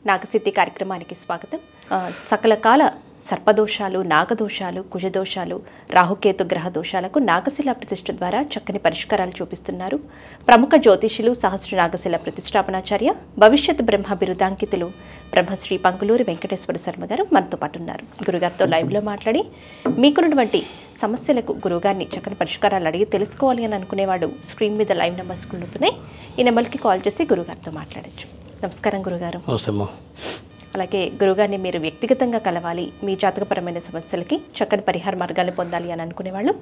నాగసిద్ధి కార్యక్రమానికి స్వాగతం. సకల కాల సర్పదోషాలు, నాగదోషాలు, కుజదోషాలు, రాహుకేతు గ్రహ దోషాలకు నాగశిల ప్రతిష్ఠ ద్వారా చక్కని పరిష్కారాలు చూపిస్తున్నారు ప్రముఖ జ్యోతిషులు, సహస్ర నాగశిల ప్రతిష్టాపనాచార్య, భవిష్యత్ బ్రహ్మ బిరుదాంకితులు బ్రహ్మశ్రీ పంగులూరి వెంకటేశ్వర శర్మ గారు మనతో పాటు ఉన్నారు. గురుగారితో లైవ్లో మాట్లాడి మీకున్నటువంటి సమస్యలకు గురుగారిని చక్కని పరిష్కారాలు అడిగి తెలుసుకోవాలి అని అనుకునేవాడు స్క్రీన్ మీద లైవ్ నెంబర్స్ ఉంటున్నాయి. ఈ నెంబర్కి కాల్ చేసి గురుగారితో మాట్లాడచ్చు. నమస్కారం గురుగారు. అలాగే గురుగారిని మీరు వ్యక్తిగతంగా కలవాలి, మీ జాతకపరమైన సమస్యలకి చక్కని పరిహార మార్గాలు పొందాలి అని అనుకునేవాళ్ళు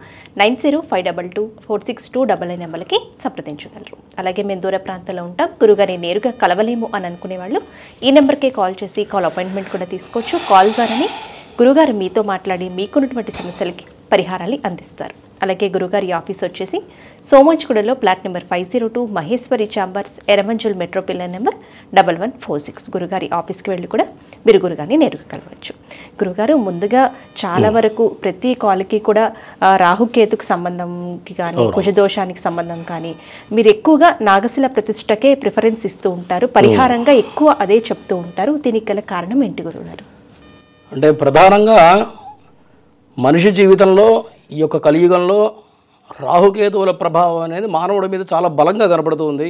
9052246299 నెంబర్కి సంప్రదించగలరు. అలాగే మేము దూర ప్రాంతంలో ఉంటాం, గురుగారిని నేరుగా కలవలేము అని అనుకునేవాళ్ళు ఈ నెంబర్కే కాల్ చేసి కాల్ అపాయింట్మెంట్ కూడా తీసుకోవచ్చు. కాల్ ద్వారానే గురుగారు మీతో మాట్లాడి మీకున్నటువంటి సమస్యలకి పరిహారాలు అందిస్తారు. అలాగే గురుగారి ఆఫీస్ వచ్చేసి సోమాజిగూడలో plot number 502, Maheshwari chambers, Erramanzil metro pillar number 1146. గురుగారి ఆఫీస్కి వెళ్ళి కూడా మీరు గురుగారిని నేరుగా కలవచ్చు. గురుగారు, ముందుగా చాలా వరకు ప్రతి కాల్కి కూడా రాహుకేతుకు సంబంధంకి కానీ, కుజదోషానికి సంబంధం కానీ మీరు ఎక్కువగా నాగశిల ప్రతిష్టకే ప్రిఫరెన్స్ ఇస్తూ ఉంటారు, పరిహారంగా ఎక్కువ అదే చెప్తూ ఉంటారు. దీనికి గల కారణం ఏంటి గురుగారు? అంటే ప్రధానంగా మనిషి జీవితంలో ఈ యొక్క కలియుగంలో రాహుకేతువుల ప్రభావం అనేది మానవుడి మీద చాలా బలంగా కనపడుతుంది.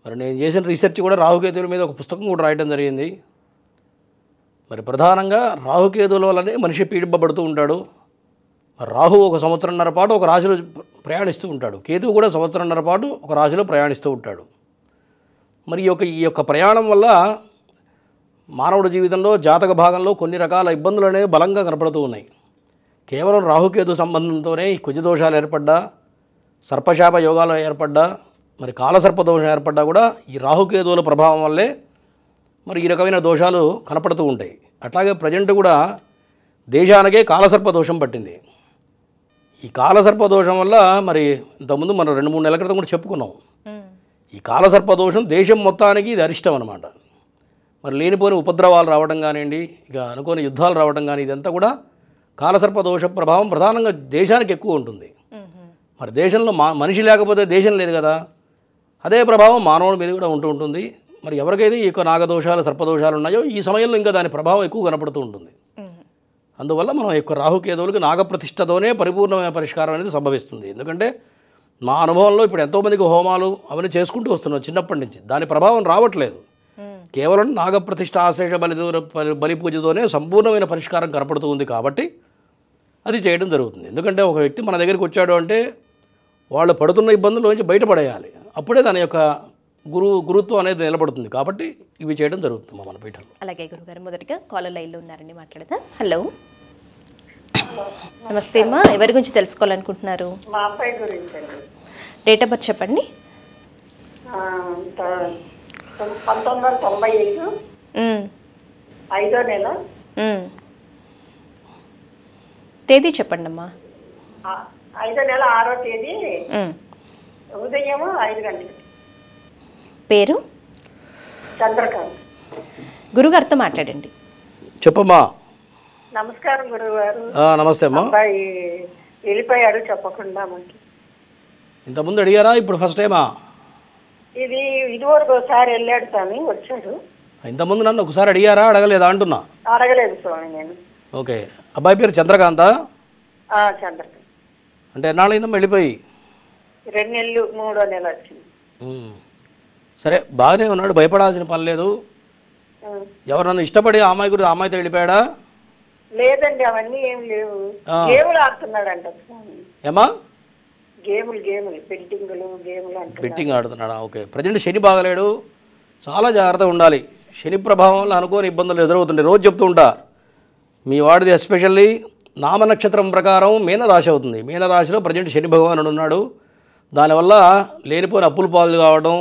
మరి నేను చేసిన రీసెర్చ్ కూడా రాహుకేతువుల మీద ఒక పుస్తకం కూడా రాయడం జరిగింది. మరి ప్రధానంగా రాహుకేతువుల వల్లనే మనిషి పీడింపబడుతూ ఉంటాడు. రాహు ఒక సంవత్సరంన్నర పాటు ఒక రాశిలో ప్రయాణిస్తూ ఉంటాడు, కేతువు కూడా సంవత్సరంన్నర పాటు ఒక రాశిలో ప్రయాణిస్తూ ఉంటాడు. మరి ఈ యొక్క ప్రయాణం వల్ల మానవుడి జీవితంలో జాతక భాగంలో కొన్ని రకాల ఇబ్బందులు అనేవి బలంగా కనపడుతూ ఉన్నాయి. కేవలం రాహుకేతు సంబంధంతోనే ఈ కుజదోషాలు ఏర్పడ్డా, సర్పశాప యోగాలు ఏర్పడ్డా, మరి కాలసర్పదోషం ఏర్పడ్డా కూడా ఈ రాహుకేతువుల ప్రభావం వల్లే మరి ఈ రకమైన దోషాలు కనపడుతూ ఉంటాయి. అట్లాగే ప్రజెంట్ కూడా దేశానికే కాలసర్పదోషం పట్టింది. ఈ కాలసర్పదోషం వల్ల మరి ఇంతకుముందు మనం 2-3 నెలల క్రితం కూడా చెప్పుకున్నాం. ఈ కాలసర్పదోషం దేశం మొత్తానికి ఇది అరిష్టం అన్నమాట. మరి లేనిపోని ఉపద్రవాలు రావడం కానివ్వండి, ఇక అనుకోని యుద్ధాలు రావడం కానీ, ఇదంతా కూడా కాలసర్పదోష ప్రభావం ప్రధానంగా దేశానికి ఎక్కువ ఉంటుంది. మరి దేశంలో మనిషి లేకపోతే దేశం లేదు కదా, అదే ప్రభావం మానవుడి మీద కూడా ఉంటూ ఉంటుంది. మరి ఎవరికైతే ఈ యొక్క నాగదోషాలు, సర్పదోషాలు ఉన్నాయో ఈ సమయంలో ఇంకా దాని ప్రభావం ఎక్కువ కనపడుతూ ఉంటుంది. అందువల్ల మనం యొక్క రాహుకేతువులకు నాగప్రతిష్టతోనే పరిపూర్ణమైన పరిష్కారం అనేది సంభవిస్తుంది. ఎందుకంటే మా అనుభవంలో ఇప్పుడు ఎంతోమందికి హోమాలు అవన్నీ చేసుకుంటూ వస్తున్నాం చిన్నప్పటి నుంచి, దాని ప్రభావం రావట్లేదు. కేవలం నాగప్రతిష్ఠ ఆశేష బలి పూజతోనే సంపూర్ణమైన పరిష్కారం కనపడుతూ ఉంది. కాబట్టి అది చేయడం జరుగుతుంది. ఎందుకంటే ఒక వ్యక్తి మన దగ్గరికి వచ్చాడు అంటే వాళ్ళు పడుతున్న ఇబ్బందుల్లోంచి బయటపడేయాలి, అప్పుడే దాని యొక్క గురుత్వం అనేది నిలబడుతుంది. కాబట్టి ఇవి చేయడం జరుగుతుంది మన పీఠంలో. అలాగే గురుగారు, మొదటిగా కాలర్ లైన్లో ఉన్నారండి, మాట్లాడదా? హలో, నమస్తే అమ్మా, ఎవరి గురించి తెలుసుకోవాలనుకుంటున్నారు? మా అబ్బాయి గురించి అండి. డేట్ ఆఫ్ బర్త్ చెప్పండి. 1995 5వ నెల. తేదీ చెప్పండి అమ్మా. 5వ నెల 6వ తేదీ ఉదయం 5 గంటలకు. పేరు? చంద్రకాంత్. గురుగారితో మాట్లాడండి. చెప్పమ్మా. నమస్కారం గురుగారు. నమస్తే అమ్మా. అబ్బాయి వెళ్ళిపోయాడు చెప్పకుండా. మనకి ఇంతకుముందు అడిగారా, ఇప్పుడు ఫస్ట్ టైమా? ఇదివరకు ఒకసారి వెళ్ళాడు కానీ వచ్చాడు. ఇంతకుముందు నన్ను ఒకసారి అడిగారా, అడగలేదా అంటున్నా? అడగలేదు స్వామి నేను. ఓకే. అబ్బాయి పేరు చంద్రకాంత? చంద్రకాంత్. అంటే ఎన్నాళ్ళైందమ్మా వెళ్ళిపోయి? 2 నెలలు, 3వ నెల వచ్చింది. సరే, బాగానే ఉన్నాడు, భయపడాల్సిన పని లేదు. ఎవరన్నా ఇష్టపడి ఆ అమ్మాయి గురించి అమ్మాయితో వెళ్ళిపోయాడా? లేదండి, అవన్నీ ఏం లేవు. గేములు ఆడుతున్నాడంట స్వామి. ఏమా? గేములు బెట్టింగులు బెట్టింగ్ ఆడుతున్నాడా? ఓకే. ప్రజెంట్ శని బాగలేడు, చాలా జాగ్రత్తగా ఉండాలి. శని ప్రభావం వల్ల అనుకోని ఇబ్బందులు ఎదురవుతుంటాయి. రోజు చెప్తూ ఉంటా, మీ వాడిది ఎస్పెషల్లీ నామ నక్షత్రం ప్రకారం మీనరాశి అవుతుంది. మీనరాశిలో ప్రజెంట్ శని భగవానుడు ఉన్నాడు. దానివల్ల లేనిపోయిన అప్పులు పాలు కావడం,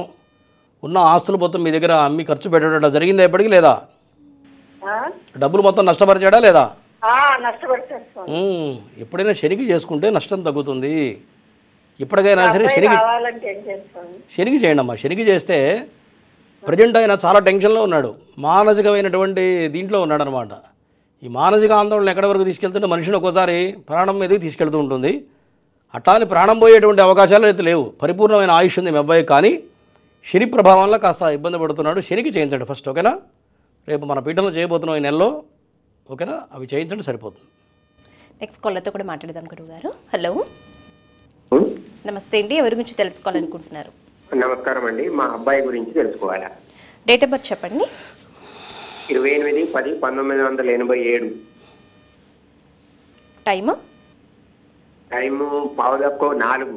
ఉన్న ఆస్తులు మొత్తం మీ దగ్గర అమ్మి ఖర్చు పెట్టడం జరిగిందా ఎప్పటికీ? లేదా డబ్బులు మొత్తం నష్టపరిచాడా లేదా? ఎప్పుడైనా శనికి చేసుకుంటే నష్టం తగ్గుతుంది. ఇప్పటికైనా సరే శనికి చేయండి అమ్మా. శనికి చేస్తే ప్రజెంట్ ఆయన చాలా టెన్షన్లో ఉన్నాడు, మానసికమైనటువంటి దీంట్లో ఉన్నాడు అనమాట. ఈ మానసిక ఆందోళన ఎక్కడి వరకు తీసుకెళ్తుంటే మనిషిని ఒక్కోసారి ప్రాణం మీదకి తీసుకెళ్తూ ఉంటుంది. అట్లానే ప్రాణం పోయేటువంటి అవకాశాలు అయితే లేవు. పరిపూర్ణమైన ఆయుష్ ఉంది మీ అబ్బాయి, కానీ శని ప్రభావం వల్ల కాస్త ఇబ్బంది పడుతున్నాడు. శనికి చేయించండి ఫస్ట్, ఓకేనా? రేపు మన పీఠంలో చేయబోతున్నాం ఈ నెలలో. ఓకేనా, అవి చేయించండి సరిపోతుంది. నెక్స్ట్ కాలర్తో కూడా మాట్లాడదాం గురువుగారు. హలో, నమస్తే అండి. ఎవరి గురించి తెలుసుకోవాలనుకుంటున్నారు? నమస్కారం అండి. మా అబ్బాయి గురించి తెలుసుకోవాలా? డేట్ ఆఫ్ బర్త్ చెప్పండి. 28/10/1987. టైము? టైము 3:15.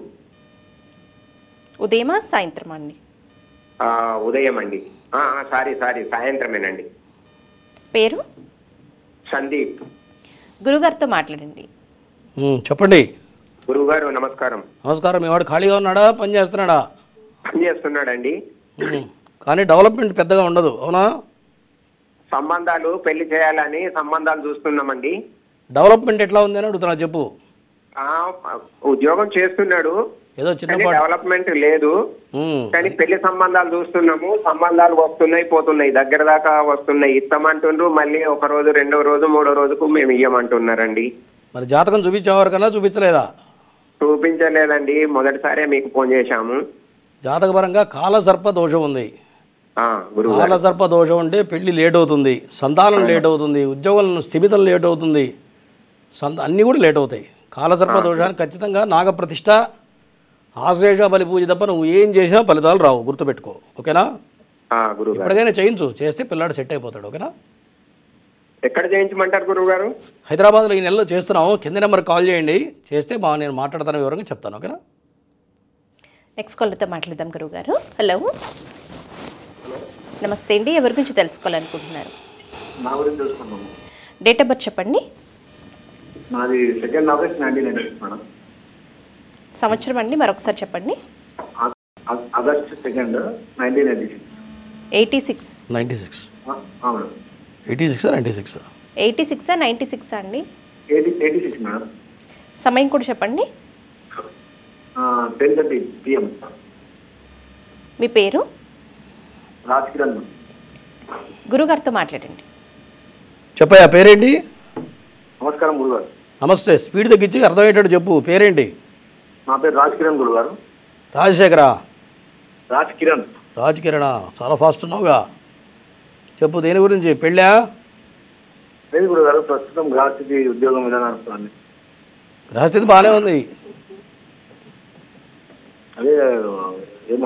ఉదయమా సాయంత్రమా అండి? ఉదయం అండి. సారీ సాయంత్రమేనండి. పేరు? సందీప్. గురుగారితో మాట్లాడండి. చెప్పండి. గురువుగారు నమస్కారం. నమస్కారం. మీ వాడు ఖాళీగా ఉన్నాడా, పని చేస్తున్నాడా? పని చేస్తున్నాడండి. కానీ డెవలప్మెంట్ పెద్దగా ఉండదు, అవునా? సంబంధాలు పెళ్లి చేయాలని సంబంధాలు చూస్తున్నామండి. డెవలప్మెంట్ ఎట్లా ఉంది అని అడుగుతున్నా, చెప్పు. ఉద్యోగం చేస్తున్నాడు, ఏదో చిన్న డెవలప్మెంట్ లేదు. కానీ పెళ్లి సంబంధాలు చూస్తున్నాము. సంబంధాలు వస్తున్నాయి పోతున్నాయి, దగ్గర దాకా వస్తున్నాయి. ఇస్తామంటుండ్రు, మళ్ళీ ఒక రోజు, రెండో రోజు, మూడో రోజుకు మేము ఇయ్యమంటున్నారండి. మరి జాతకం చూపించేవారికన్నా చూపించలేదా? చూపించలేదండి, మొదటిసారే మీకు ఫోన్ చేశాము. జాతకపరంగా కాలసర్ప దోషం ఉంది. గురువు కాలసర్ప దోషం అంటే పెళ్లి లేట్ అవుతుంది, సంతానం లేట్ అవుతుంది, ఉద్యోగం స్థిమితం లేట్ అవుతుంది, అన్నీ కూడా లేట్ అవుతాయి. కాలసర్ప దోషానికి ఖచ్చితంగా నాగప్రతిష్ఠ, ఆశ్లేష బలి పూజ తప్ప నువ్వు ఏం చేసినా ఫలితాలు రావు, గుర్తుపెట్టుకో. ఓకేనా? ఎప్పటికైనా చేయించు, చేస్తే పిల్లాడు సెట్ అయిపోతాడు. ఓకేనా? ఎక్కడ చేయించమంటారు గురువు గారు? హైదరాబాద్లో ఈ నెలలో చేస్తున్నాము. కింద నెంబర్ కాల్ చేయండి, చేస్తే నేను మాట్లాడతాను, వివరంగా చెప్తాను. ఓకేనా? నెక్స్ట్ కాల్తో మాట్లాడదాం గురువుగారు. హలో, నమస్తే అండి. ఎవరి గురించి తెలుసుకోవాలనుకుంటున్నారు? నా గురించి తెలుసుకున్నాము. డేట్ ఆఫ్ బర్త్ చెప్పండి. నాది 2 ఆగస్ట్ 1996 మేడం. సంవత్సరం అండి మరొకసారి చెప్పండి. ఆగస్ట్ 2, 1996. 86. 96. మేడం. 86 96. 86 96 అండి? 86 మేడం. సమయం కూడా చెప్పండి. 10:30 PM. మీ పేరు? రాజకిరణ్. గురుగారితో మాట్లాడండి. చెప్పయ్యా, పేరేంటి? నమస్కారం గురుగారు. నమస్తే. స్పీడ్ తగ్గించి అర్థమయ్యేటట్టు చెప్పు. పేరేంటి? నా పేరు రాజకిరణ్ గురుగారు. రాజశేఖరా? రాజకిరణ్. రాజకిరణా? చాలా ఫాస్ట్ ఉన్నావుగా. చెప్పు, దేని గురించి? పెళ్ళా? లేదు గురుగారు, ప్రస్తుతం గ్రహస్థితి ఉద్యోగం విధానం నడుస్తుంది. గ్రహస్థితి బాగానే ఉంది. అదే ఏం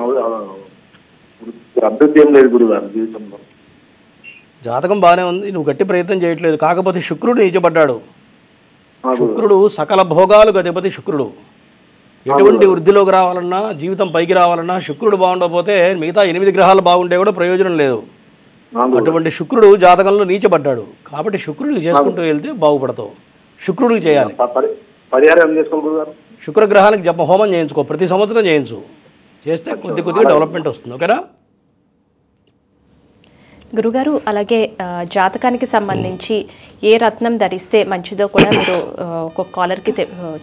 అభివృద్ధి ఏం లేదు గురుగారు జీవితంలో. జాతకం బాగానే ఉంది, నువ్వు గట్టి ప్రయత్నం చేయట్లేదు. కాకపోతే శుక్రుడు నీచబడ్డాడు. శుక్రుడు సకల భోగాలు అధిపతి శుక్రుడు. ఎటువంటి వృద్ధిలోకి రావాలన్నా, జీవితం పైకి రావాలన్నా శుక్రుడు బాగుండకపోతే మిగతా 8 గ్రహాలు బాగుంటే కూడా ప్రయోజనం లేదు. అటువంటి శుక్రుడు జాతకంలో నీచబడ్డాడు. కాబట్టి శుక్రుడికి చేసుకుంటూ వెళ్తే బాగుపడతావు. శుక్రుడికి చేయాలి. పరిహారం చేసుకోవాలి గురుగారు. శుక్రగ్రహానికి జప హోమం చేయించుకో, ప్రతి సంవత్సరం చేయించు. చేస్తే కొద్దిగా డెవలప్మెంట్ వస్తుంది. ఓకేనా? గురుగారు, అలాగే జాతకానికి సంబంధించి ఏ రత్నం ధరిస్తే మంచిదో కూడా మీరు ఒక కాలర్కి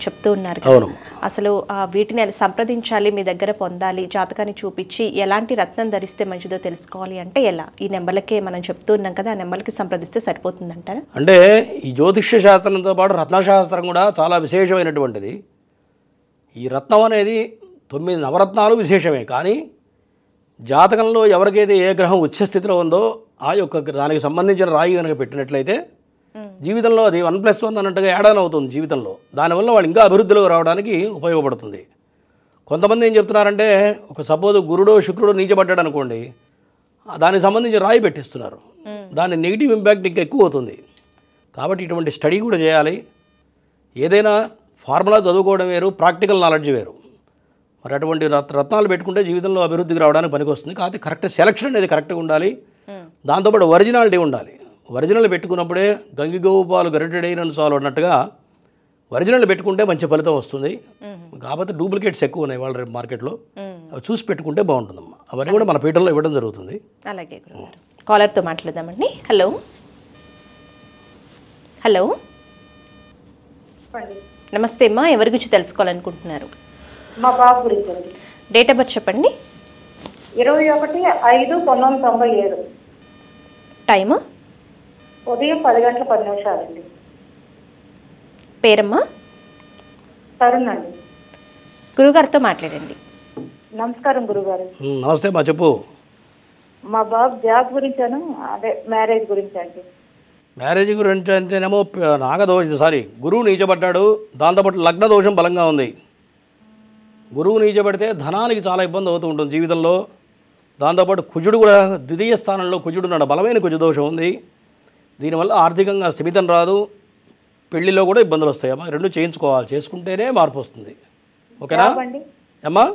చెప్తూ ఉన్నారు. అవును. అసలు వీటిని సంప్రదించాలి, మీ దగ్గర పొందాలి, జాతకాన్ని చూపించి ఎలాంటి రత్నం ధరిస్తే మంచిదో తెలుసుకోవాలి అంటే ఎలా? ఈ నెంబర్లకే మనం చెప్తూ ఉన్నాం కదా, ఆ నెంబర్కి సంప్రదిస్తే సరిపోతుందంటారా? అంటే ఈ జ్యోతిష్య శాస్త్రంతో పాటు రత్నశాస్త్రం కూడా చాలా విశేషమైనటువంటిది. ఈ రత్నం అనేది 9 నవరత్నాలు విశేషమే. కానీ జాతకంలో ఎవరికైతే ఏ గ్రహం ఉచ్చస్థితిలో ఉందో ఆ యొక్క దానికి సంబంధించిన రాయి కనుక పెట్టినట్లయితే జీవితంలో అది 1+1 అన్నట్టుగా యాడ్ అవుతుంది జీవితంలో. దానివల్ల వాళ్ళు ఇంకా అభివృద్ధిలోకి రావడానికి ఉపయోగపడుతుంది. కొంతమంది ఏం చెప్తున్నారంటే, ఒక సపోజ్ గురుడో శుక్రుడో నీచబడ్డాడు అనుకోండి, దానికి సంబంధించి రాయి పెట్టిస్తున్నారు. దాని నెగిటివ్ ఇంపాక్ట్ ఇంకా ఎక్కువ అవుతుంది. కాబట్టి ఇటువంటి స్టడీ కూడా చేయాలి. ఏదైనా ఫార్ములా చదువుకోవడం వేరు, ప్రాక్టికల్ నాలెడ్జ్ వేరు. మరి అటువంటి రత్నాలు పెట్టుకుంటే జీవితంలో అభివృద్ధికి రావడానికి పనికొస్తుంది. కాబట్టి కరెక్ట్ సెలక్షన్ అనేది కరెక్ట్గా ఉండాలి. దాంతోపాటు ఒరిజినాలిటీ ఉండాలి. ఒరిజినల్ పెట్టుకున్నప్పుడే గంగిగోపాలు గరిటెడైన చాలు అన్నట్టుగా ఒరిజినల్ పెట్టుకుంటే మంచి ఫలితం వస్తుంది. కాకపోతే డూప్లికేట్స్ ఎక్కువ ఉన్నాయి వాళ్ళ రేపు మార్కెట్లో. అవి చూసి పెట్టుకుంటే బాగుంటుందమ్మా. అవన్నీ కూడా మన పీఠంలో ఇవ్వడం జరుగుతుంది. అలాగే కాలర్తో మాట్లాడదామండి. హలో, హలో, నమస్తే అమ్మా. ఎవరి గురించి తెలుసుకోవాలనుకుంటున్నారు? మా బాబు గురించి. డేట్ ఆఫ్ బర్త్ చెప్పండి. 21/5/1997. టైము? ఉదయం 10:10 అండి. పేరమ్మా? తరుణ్ అండి. గురుగారితో మాట్లాడండి. నమస్కారం గురుగారు. నమస్తే మా చెప్పు. మా బాబు జాబ్ గురించాను, అదే మ్యారేజ్ గురించి అండి. మ్యారేజ్ గురించి అంటేనేమో గురువు నీచబడ్డాడు, దాంతోపాటు లగ్న దోషం బలంగా ఉంది. గురువు నీచబడితే ధనానికి చాలా ఇబ్బంది అవుతూ ఉంటుంది జీవితంలో. దాంతోపాటు కుజుడు కూడా ద్వితీయ స్థానంలో కుజుడు ఉన్నాడు, బలమైన కుజు దోషం ఉంది. దీనివల్ల ఆర్థికంగా స్థిమితం రాదు, పెళ్లిలో కూడా ఇబ్బందులు వస్తాయమ్మా. రెండు చేయించుకోవాలి, చేసుకుంటేనే మార్పు వస్తుంది. ఓకేనా అమ్మా?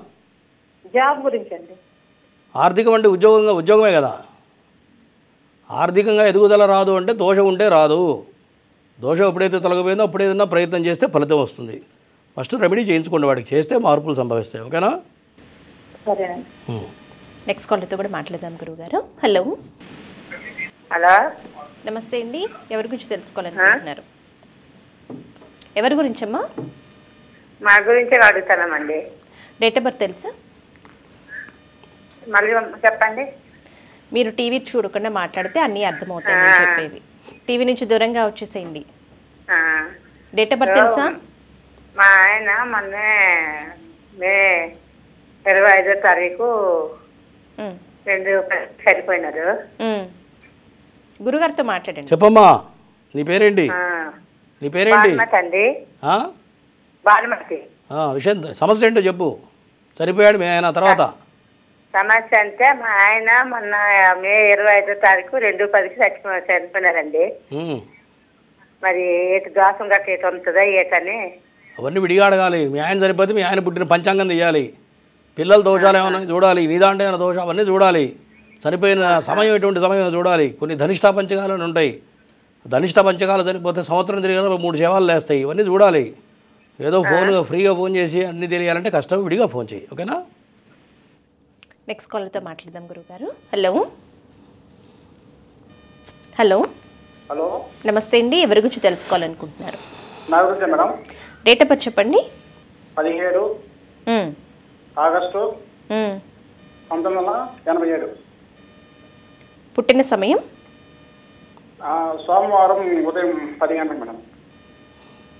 జాబ్ గురించి అండి. ఆర్థికం అంటే ఉద్యోగమే కదా. ఆర్థికంగా ఎదుగుదల రాదు అంటే దోషం ఉంటే రాదు. దోషం ఎప్పుడైతే తొలగిపోయిందో అప్పుడు ఏదైనా ప్రయత్నం చేస్తే ఫలితం వస్తుంది. ఫస్ట్ రెమెడీ చేయించుకోండి, వాడికి చేస్తే మార్పులు సంభవిస్తాయి. ఓకేనా? సరేనండి. నెక్స్ట్ కాల్తో కూడా మాట్లాడదాం గురువుగారు. హలో హలో, నమస్తే అండి. ఎవరి గురించి తెలుసుకోవాలనుకుంటున్నారు? ఎవరి గురించమ్మా? మా గురించి అడుగుతామండి. డేట్ ఆఫ్ బర్త్ తెలుసా? మళ్ళీ చెప్పండి. మీరు టీవీ చూడకుండా మాట్లాడితే అన్నీ అర్థమవుతాయని చెప్పేవి. టీవీ నుంచి దూరంగా వచ్చేసేయండి. డేట్ ఆఫ్ బర్త్ తెలుసా? మా ఆయన మొన్న మే 25వ తారీఖు 2 చనిపోయినారు. గురుగారితో మాట్లాడండి. చెప్పమ్మా, నీ పేరేంటి? నీ పేరేంటి? అండి, భానుమతి. విషయం సమస్య ఏంటో చెప్పు. చనిపోయాడు మీ ఆయన, తర్వాత సమస్య అంటే మా ఆయన మొన్న మే 25వ తారీఖు 2:10కి చనిపోయినారండి. మరి ఏటి దోషం గట్ట ఏటి ఉంటుందా ఏటని అవన్నీ విడిగా అడగాలి. మీ ఆయన చనిపోతే మీ ఆయన పుట్టిన పంచాంగం తీయాలి, పిల్లల దోషాలు ఏమైనా చూడాలి, నీ దాంట్లో ఏమైనా దోషం అవన్నీ చూడాలి. చనిపోయిన సమయం ఎటువంటి సమయం చూడాలి. కొన్ని ధనిష్ట పంచకాలు అని ఉంటాయి. ధనిష్ట పంచకాలు చనిపోతే సంవత్సరం తిరిగిన 3 శవాలు లేస్తాయి. ఇవన్నీ చూడాలి. ఏదో ఫ్రీగా ఫోన్ చేసి అన్నీ తెలియాలంటే కష్టం. విడిగా ఫోన్ చేయి. ఓకేనా? నెక్స్ట్ కాలర్తో మాట్లాడదాం గురుగారు. హలో హలో హలో, నమస్తే అండి. ఎవరి గురించి తెలుసుకోవాలనుకుంటున్నారు? నా గురించి మేడం. డేట్ ఆఫ్ బర్త్ చెప్పండి. 17 ఆగస్టు 1987. పుట్టిన సమయం? సోమవారం ఉదయం 10 గంటలకు మేడం.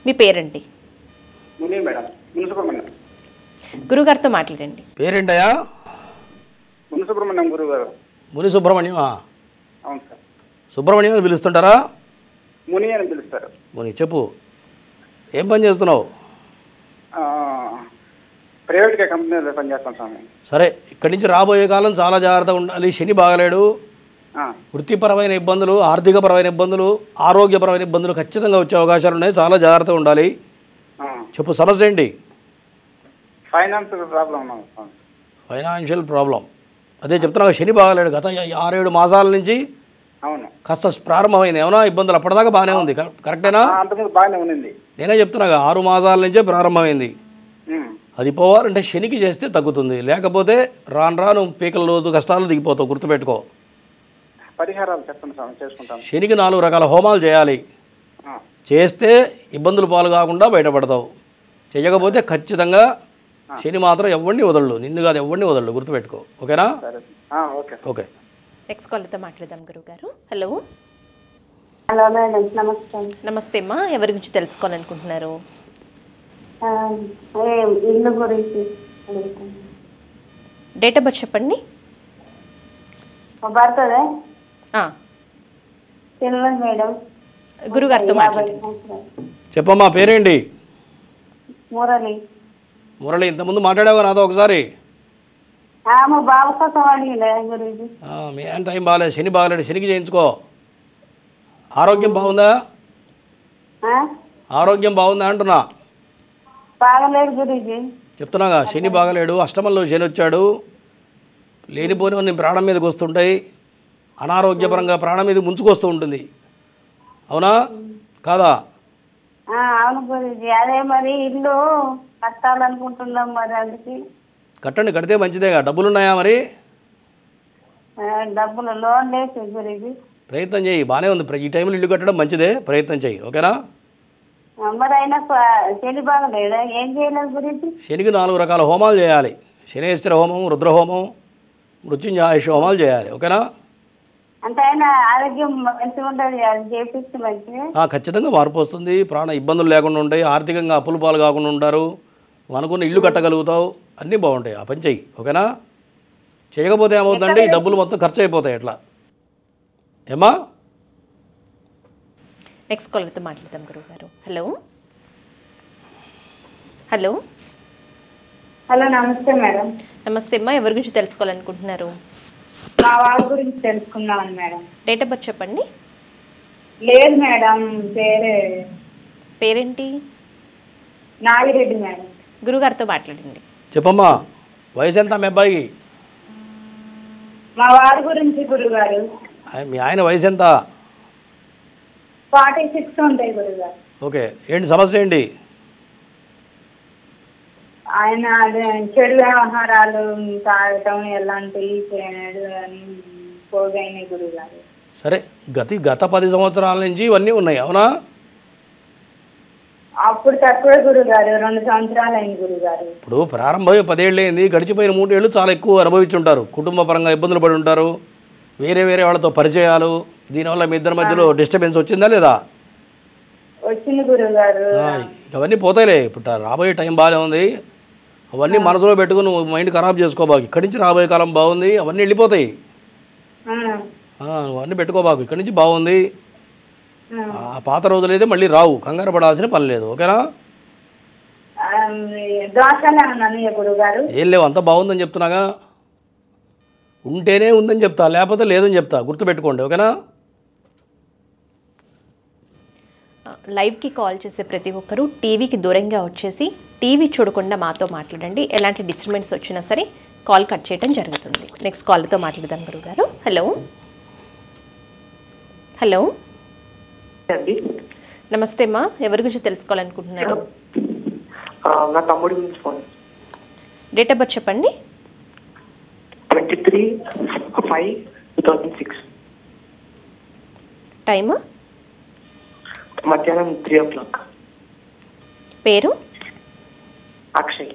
మీ పేరండి? ముని మేడం, మున్సుబ్రహ్మణ్యం. గురుగారితో మాట్లాడండి. పేరేంటయా? మున్సుబ్రహ్మణ్యం గురువు గారు. ముని సుబ్రహ్మణ్యం? అవును సార్. సుబ్రహ్మణ్యం అని పిలుస్తుంటారా? ముని అని పిలుస్తారు. ముని, చెప్పు, ఏం పని చేస్తున్నావు? ప్రైవేట్గా కంపెనీలో పనిచేస్తాం స్వామి. సరే, ఇక్కడి నుంచి రాబోయే కాలం చాలా జాగ్రత్తగా ఉండాలి. శని బాగలేడు. వృత్తిపరమైన ఇబ్బందులు, ఆర్థికపరమైన ఇబ్బందులు, ఆరోగ్యపరమైన ఇబ్బందులు ఖచ్చితంగా వచ్చే అవకాశాలు ఉన్నాయి. చాలా జాగ్రత్తగా ఉండాలి. చెప్పు, సమస్య ఏంటి? ఫైనాన్స్ ప్రాబ్లం ఉన్నాం. Financial problem. అదే చెప్తున్నా, శని బాగలేడు. గత 6-7 మాసాల నుంచి అవును కాస్త ప్రారంభమైంది. ఏమన్నా ఇబ్బందులు? అప్పటిదాకా బాగానే ఉంది, కరెక్టేనా? అంతకుముందు బాగానే ఉంది. నేనే చెప్తున్నా, 6 మాసాల నుంచే ప్రారంభమైంది. అది పోవాలంటే శనికి చేస్తే తగ్గుతుంది, లేకపోతే రాను రాను పీకల రోజు కష్టాలు దిగిపోతావు. గుర్తుపెట్టుకో. పరిహారాలు చెప్పండి స్వామి, చేసుకుంటాను. శనికి 4 రకాల హోమాలు చేయాలి. చేస్తే ఇబ్బందులు పాలు కాకుండా బయటపడతావు. చేయకపోతే ఖచ్చితంగా శని మాత్రం ఎవరిని వదలడు, నిన్ను కాదు ఎవరిని వదలడు. గుర్తుపెట్టుకో. ఓకేనా? ఓకే. నెక్స్ట్ కాల్తో మాట్లాడదాం గురుగారు. హలో హలో మేడం, నమస్తే. నమస్తే అమ్మా. ఎవరి గురించి తెలుసుకోవాలనుకుంటున్నారు? ఇల్లు గురించి. డేట్ ఆఫ్ బర్త్ చెప్పండి. బర్త్డే తెలియదు మేడం. గురుగారితో మాట్లాడండి. చెప్పమ్మా, పేరేంటి? మురళి. మురళి, ఇంతకుముందు మాట్లాడావా నాతో ఒకసారి? మా బాబు కోసం అడిగిలే గురించి. మీ ఆయన టైం బాగాలేదు, శని బాగాలేడు. శనికి చేయించుకో. ఆరోగ్యం బాగుందా? ఆరోగ్యం బాగుందా అంటున్నా. బాగలేదు గురించి చెప్తున్నాగా, శని బాగలేడు. అష్టమంలో శని వచ్చాడు. లేనిపోని ప్రాణం మీదకి వస్తుంటాయి. అనారోగ్యపరంగా ప్రాణం మీద ముంచుకొస్తూ ఉంటుంది. అవునా కాదా? అవును గురించి. అదే మరి ఇల్లు కట్టాలనుకుంటున్నాం, మరి అందుకే. కట్టండి, కడితే మంచిదేగా. డబ్బులు ఉన్నాయా మరి? డబ్బులు లోన్ లేదు గురించి. ప్రయత్నం చేయి, బాగానే ఉంది. ఈ టైంలో ఇల్లు కట్టడం మంచిదే, ప్రయత్నం చేయి. ఓకేనా? మరి అయినా శని బాగలేదా, ఏం చేయలేదు గురించి? శనికి 4 రకాల హోమాలు చేయాలి. శనేశ్వర హోమం, రుద్రహోమం, మృత్యుంజయాయుష హోమాలు చేయాలి. ఓకేనా? అంటే ఆయన ఆరోగ్యం మంచిగా ఉంటుంది, అది చేపిస్తే మంచిగా ఖచ్చితంగా మార్పు వస్తుంది. ప్రాణ ఇబ్బందులు లేకుండా ఉంటాయి. ఆర్థికంగా అప్పులు పాలు కాకుండా ఉంటారు. అనుకున్న ఇల్లు కట్టగలుగుతావు. అన్నీ బాగుంటాయి. ఆ పని చెయ్యి. ఓకేనా? చేయకపోతే ఏమవుతుందంటే ఈ డబ్బులు మొత్తం ఖర్చు అయిపోతాయి ఎట్లా ఏమా. నెక్స్ట్ కాలర్తో మాట్లాడతాం గురువుగారు. హలో హలో హలో నమస్తే మేడం. నమస్తే అమ్మా, ఎవరి గురించి తెలుసుకోవాలనుకుంటున్నారు? మా వారి గురించి తెలుసుకుందామని మేడం. డేట్ ఆఫ్ బర్త్ చెప్పండి. లేదు మేడం, పేరేంటి? నాగిరెడ్డి మేడం. గురుగారితో మాట్లాడండి. చెప్పమ్మా, వయసు ఎంత మీ అబ్బాయికి? మా వారి గురించి గురుగారు. మీ ఆయన వయసు ఎంత? 46 ఉంటాయి గురుగారు. ఓకే, ఏంటి సమస్య ఏంటి? ఆయన అదే చెడు వ్యవహారాలు తాగటం ఎలాంటివి చేయడు అని పోగైనాయి గురుగారు. సరే, గత 10 సంవత్సరాల నుంచి ఇవన్నీ ఉన్నాయి అవునా? అప్పుడు తక్కువ గురుగారు, 2 సంవత్సరాలు అయింది గురుగారు. ఇప్పుడు ప్రారంభం 10 ఏళ్ళు అయింది, గడిచిపోయిన 3 ఏళ్ళు చాలా ఎక్కువ అనుభవించుంటారు. కుటుంబ పరంగా ఇబ్బందులు పడి ఉంటారు, వేరే వాళ్ళతో పరిచయాలు, దీనివల్ల మీ ఇద్దరి మధ్యలో డిస్టర్బెన్స్ వచ్చిందా లేదా? వచ్చింది గురుగారు. అవన్నీ పోతాయిలే. ఇప్పుడు రాబోయే టైం బాగానే ఉంది, అవన్నీ మనసులో పెట్టుకుని నువ్వు మైండ్ ఖరాబ్ చేసుకోబాకు. ఇక్కడి నుంచి రాబోయే కాలం బాగుంది, అవన్నీ వెళ్ళిపోతాయి. నువ్వు అన్నీ పెట్టుకోబాకు, ఇక్కడి నుంచి బాగుంది. ఆ పాత రోజులు అయితే మళ్ళీ రావు, కంగారు పడాల్సిన పని లేదు. ఓకేనా? ఏం లేవు, అంతా బాగుందని చెప్తున్నాగా. ఉంటేనే ఉందని చెప్తా, లేకపోతే లేదని చెప్తా, గుర్తుపెట్టుకోండి. ఓకేనా? లైవ్కి కాల్ చేసే ప్రతి ఒక్కరూ టీవీకి దూరంగా వచ్చేసి టీవీ చూడకుండా మాతో మాట్లాడండి. ఎలాంటి డిస్టర్బెన్స్ వచ్చినా సరే కాల్ కట్ చేయడం జరుగుతుంది. నెక్స్ట్ కాల్తో మాట్లాడదాం గురుగారు. హలో హలో నమస్తే అమ్మా, ఎవరి గురించి తెలుసుకోవాలనుకుంటున్నారు? నా తమ్ముడి గురించి ఫోన్. డేట్ ఆఫ్ బర్త్ చెప్పండి. 23/5/2006. టైమ్ మధ్యాహ్నం 3 o'clock. పేరు? అక్షయ్.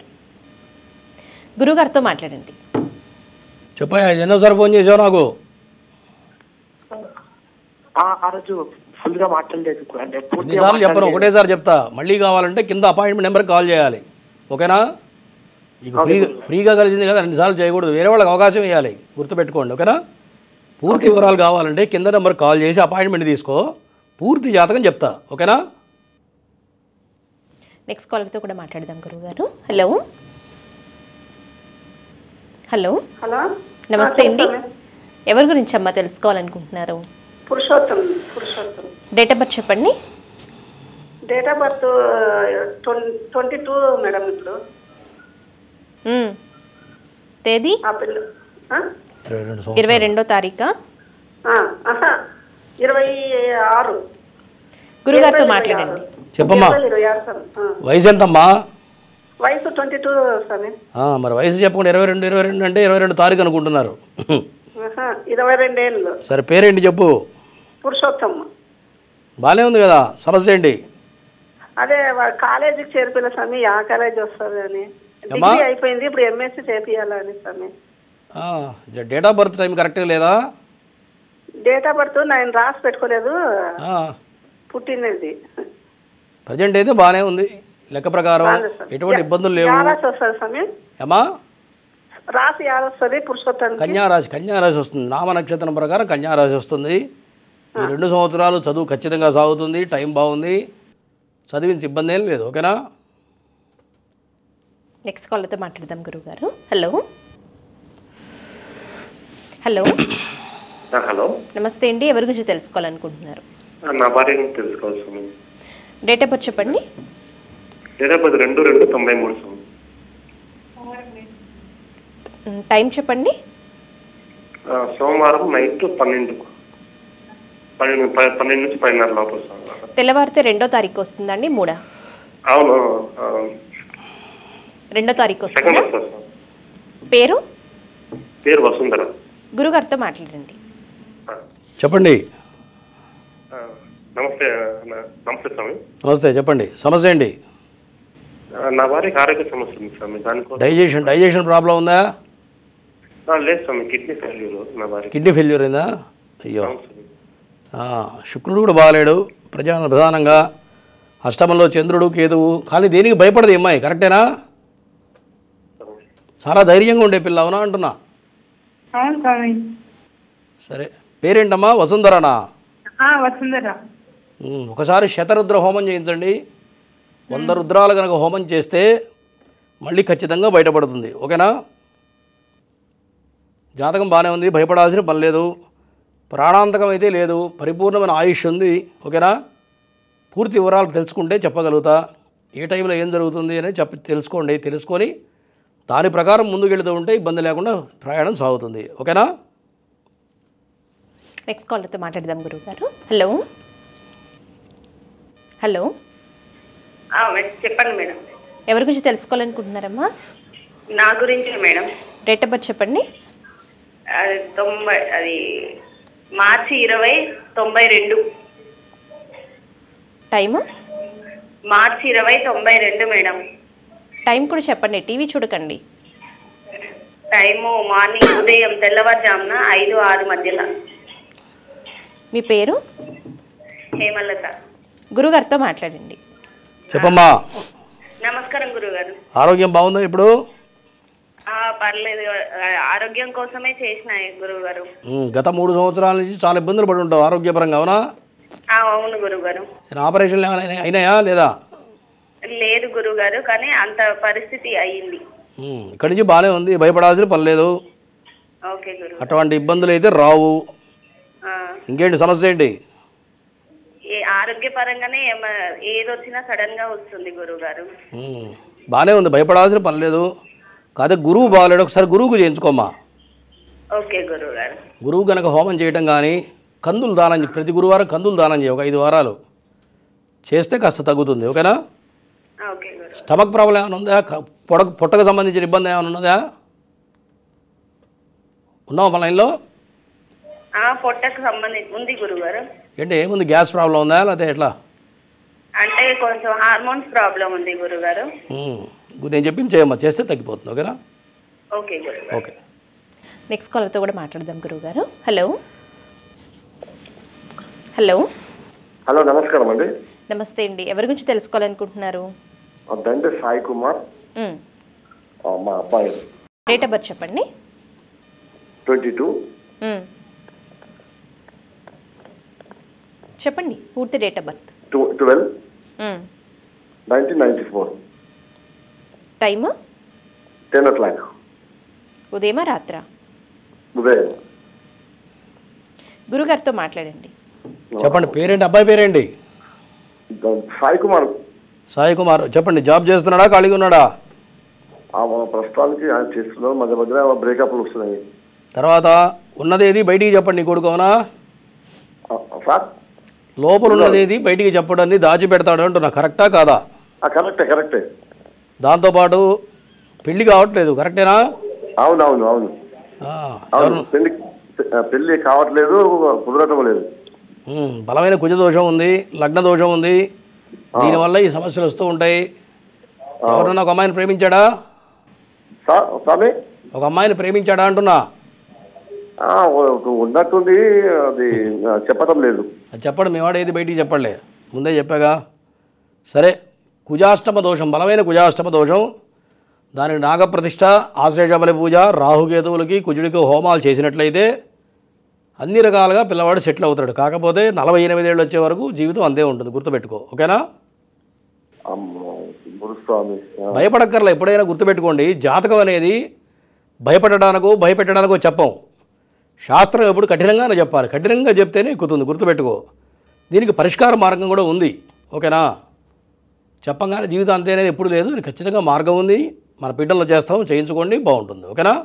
గురుగారితో మాట్లాడండి. చెప్పాయా, ఎన్నోసారి ఫోన్ చేసావు నాకు? ఆ రోజు ఫుల్గా మాట్లాడలేదు. ఎన్నిసార్లు చెప్పను, ఒకటేసారి చెప్తా. మళ్ళీ కావాలంటే కింద అపాయింట్మెంట్ నెంబర్కి కాల్ చేయాలి. ఓకేనా? ఇక ఫ్రీగా కలిసింది కదా, అన్నిసార్లు చేయకూడదు, వేరే వాళ్ళకి అవకాశం ఇవ్వాలి, గుర్తుపెట్టుకోండి. ఓకేనా? పూర్తి వివరాలు కావాలంటే కింద నెంబర్కి కాల్ చేసి అపాయింట్మెంట్ తీసుకో, పూర్తి జాతకం చెప్తా. ఓకేనా? నెక్స్ట్ కాలర్తో కూడా మాట్లాడదాం గురుగారు. హలో హలో హలో నమస్తే అండి, ఎవరి గురించి అమ్మా తెలుసుకోవాలనుకుంటున్నారు? పురుషోత్తం. డేట్ ఆఫ్ బర్త్ చెప్పండి. Date of birth 22 madam. ఇప్పుడు తేదీ? ఆ పిల్ల 22వ తారీఖా? 26. గురుగారితో మాట్లాడండి. చెప్పమ్మా, వయసు ఎంతమ్మా? వయసు 22 స్వామి. మరి వయసు చెప్పకుండా 22 అంటే 22 తారీఖు అనుకుంటున్నారు. 22 ఏళ్ళు. సరే, పేరేంటి చెప్పు? పురుషోత్తం. బాగానే ఉంది కదా, సమస్య ఏంటి? అదే కాలేజీకి చేరిపోయిన స్వామి, ఆ కాలేజీ వస్తుంది అని. డిగ్రీ అయిపోయింది, ఇప్పుడు ఎంఎస్సీ చేపియాలని స్వామి. డేట్ ఆఫ్ బర్త్ టైం కరెక్ట్గా లేదా? డేట్ ఆఫ్ బర్త్ నేను రాసి పెట్టుకోలేదు, పుట్టినది. ప్రజెంట్ అయితే బాగానే ఉంది, లెక్క ప్రకారం ఎటువంటి ఇబ్బందులు లేవు. ఏమా రాశి వస్తుంది? పురుషోత్తం కన్యారాశి వస్తుంది. నామ నక్షత్రం ప్రకారం కన్యారాశి వస్తుంది. ఈ 2 సంవత్సరాలు చదువు ఖచ్చితంగా సాగుతుంది, టైం బాగుంది, చదివించి ఇబ్బంది ఏం లేదు. ఓకేనా? నెక్స్ట్ కాల్తో మాట్లాడదాం గురుగారు. హలో హలో హలో నమస్తే అండి, ఎవరి గురించి తెలుసుకోవాలనుకుంటున్నారు? నా భార్య గురించి తెలుసుకోవాలి. డేట్ ఆఫ్ బర్త్ చెప్పండి. Date of birth 2/2/93. టైం చెప్పండి. సోమవారం నైట్ 12 నుంచి 10:30 లోపల. తెల్లవారితే 2వ తారీఖు వస్తుందండి? 3? అవును, 2వ తారీఖు వస్తుంది. పేరు? వసుంధర. గురుగారితో మాట్లాడండి. చెప్పండి. నమస్తే స్వామి. నమస్తే, చెప్పండి, సమస్య ఏంటి? నా భార్యకి ఆరోగ్య సమస్య ఉంది స్వామి, దానికోసం. డైజెషన్ ప్రాబ్లం ఉందా? లేదు స్వామి, కిడ్నీ ఫెయిల్యూర్. నా భార్య కిడ్నీ ఫెయిల్యూర్ అయిందా? అయ్యో, శుక్రుడు కూడా బాగాలేడు, ప్రధానంగా అష్టమంలో చంద్రుడు, కేతువు. కానీ దేనికి భయపడదు అమ్మాయి, కరెక్టేనా? చాలా ధైర్యంగా ఉండే పిల్ల, అవునా అంటున్నా? అవును స్వామి. సరే, పేరేంటమ్మా? వసుంధరనా? వసుంధర. ఒకసారి శతరుద్ర హోమం చేయించండి. 100 రుద్రాలు కనుక హోమం చేస్తే మళ్ళీ ఖచ్చితంగా బయటపడుతుంది. ఓకేనా? జాతకం బాగానే ఉంది, భయపడాల్సిన పని లేదు. ప్రాణాంతకం అయితే లేదు, పరిపూర్ణమైన ఆయుష్ ఉంది. ఓకేనా? పూర్తి వివరాలు తెలుసుకుంటే చెప్పగలుగుతా. ఏ టైంలో ఏం జరుగుతుంది అని తెలుసుకోండి. తెలుసుకొని దాని ప్రకారం ముందుకు వెళుతూ ఉంటే ఇబ్బంది లేకుండా ప్రయాణం సాగుతుంది. ఓకేనా? నెక్స్ట్ కాల్తో మాట్లాడదాం గురువుగారు. Hello hello. చెప్పండి మేడం. ఎవరి గురించి తెలుసుకోవాలనుకుంటున్నారమ్మా? నా గురించి మేడం. డేట్ ఆఫ్ బర్త్ చెప్పండి. అది మార్చి 20, 92. టైము? మార్చి 20, 92 మేడం. టైం కూడా చెప్పండి, టీవీ చూడకండి. టైము మార్నింగ్, ఉదయం తెల్లవారుజామున 5, 6 మధ్యలో. మీ పేరు? హేమలత. గురుగారితో మాట్లాడండి. చెప్పమ్మా. నమస్కారం గురుగారు. ఆరోగ్యం బాగుందా ఇప్పుడు? పర్లేదు, ఆరోగ్యం కోసమే చేసిన గురుగారు. గత 3 సంవత్సరాల నుంచి చాలా ఇబ్బందులు పడి ఉంటావు ఆరోగ్యపరంగా, అవునా? అవును గురుగారు. ఆపరేషన్లు ఏమైనా అయినాయా లేదా? లేదు గురుగారు, కానీ అంత పరిస్థితి అయ్యింది. ఇక్కడి నుంచి బాగానే ఉంది, భయపడాల్సిన పని లేదు. ఓకే గురు. అటువంటి ఇబ్బందులు అయితే రావు. ఇంకేంటి సమస్య ఏంటి? ఆరోగ్యపరంగానే ఏదొచ్చినా సడన్ గా వస్తుంది గురుగారు. బాగానే ఉంది, భయపడాల్సిన పని లేదు. కాదే గురువు బాగాలేడు, ఒకసారి గురువుకు చేయించుకోమ్మా. ఓకే గురుగారు. గురువు కనుక హోమం చేయటం కానీ కందులు దానం, ప్రతి గురువారం కందులు దానం చేయ, ఒక 5 వారాలు చేస్తే కాస్త తగ్గుతుంది. ఓకేనా? ఓకే గురు. స్టమక్ ప్రాబ్లం ఏమైనా ఉందా? పొట్టకు సంబంధించిన ఇబ్బంది ఏమైనా ఉన్నదా? ఉన్నావా మన లైన్లో? పొట్టకు సంబంధించి ఉంది గురుగారు. ఏంటి ఏముంది, గ్యాస్ ప్రాబ్లం ఉందా లేకపోతే ఎట్లా? అంటే కొంచెం హార్మోన్స్ ప్రాబ్లం ఉంది గురుగారు. నేను చెప్పింది చేయమ్మా, చేస్తే తగ్గిపోతుంది. ఓకేనా? ఓకే గురుగారు. ఓకే. నెక్స్ట్ కాల్తో కూడా మాట్లాడదాం గురువుగారు. Hello hello. హలో, నమస్కారం అండి. నమస్తే అండి. ఎవరి గురించి తెలుసుకోవాలనుకుంటున్నారు? దండే సాయి కుమార్, మా అబ్బాయి. డేట్ ఆఫ్ బర్త్ చెప్పండి. 22. చెప్పండి పూర్తి date of birth. 12, 1994. Time? 10 o'clock. ఉదయమా రాత్రా? ఉదయం. గురుగారితో మాట్లాడండి. చెప్పండి, పేరేంటి? అబ్బాయి పేరేంటి? సాయి కుమార్. సాయి కుమార్. చెప్పండి, జాబ్ చేస్తున్నాడా, ఖాళీగా ఉన్నాడా? ప్రస్తుతానికి ఆయన చేస్తున్నాడు, మధ్య మధ్యలో బ్రేకప్లు వస్తున్నాయి. తర్వాత ఉన్నది ఏది బయటికి చెప్పండి. నీ కొడుకు అవునా? సార్, లోపల ఉన్నది ఏది బయటికి చెప్పడాన్ని దాచిపెడతాడు అంటున్నా, కరెక్టా కాదా? కరెక్టే. దాంతోపాటు పెళ్లి కావట్లేదు, కరెక్టేనా? అవును. పెళ్లి కావట్లేదు, కుదరటం లేదు. బలమైన కుజ దోషం ఉంది, లగ్న దోషం ఉంది. దీనివల్ల ఈ సమస్యలు వస్తూ ఉంటాయి. ఎవరన్నా ఒక అమ్మాయిని ప్రేమించాడా? ఒక అమ్మాయిని ప్రేమించాడా అంటున్నా. ఉన్నట్టుంది, అది చెప్పటం లేదు. అది చెప్పడం మేవాడు ఏది బయటికి చెప్పలే, ముందే చెప్పాగా. సరే, కుజాష్టమ దోషం, బలమైన కుజాష్టమ దోషం. దానికి నాగప్రతిష్ఠ, ఆశ్లేషబలి పూజ, రాహుకేతువులకి కుజుడికి హోమాలు చేసినట్లయితే అన్ని రకాలుగా పిల్లవాడు సెటిల్ అవుతాడు. కాకపోతే 48 ఏళ్ళు వచ్చే వరకు జీవితం అంతే ఉంటుంది, గుర్తుపెట్టుకో. ఓకేనా? భయపడక్కర్లే, ఎప్పుడైనా గుర్తుపెట్టుకోండి. జాతకం అనేది భయపెట్టడానికో చెప్పం. శాస్త్రం ఎప్పుడు కఠినంగానే చెప్పాలి, కఠినంగా చెప్తేనే ఎక్కుతుంది, గుర్తుపెట్టుకో. దీనికి పరిష్కార మార్గం కూడా ఉంది. ఓకేనా? చెప్పంగానే జీవితం అంతే అనేది ఎప్పుడు లేదు, ఖచ్చితంగా మార్గం ఉంది. మన పీఠంలో చేస్తాం, చేయించుకోండి, బాగుంటుంది. ఓకేనా?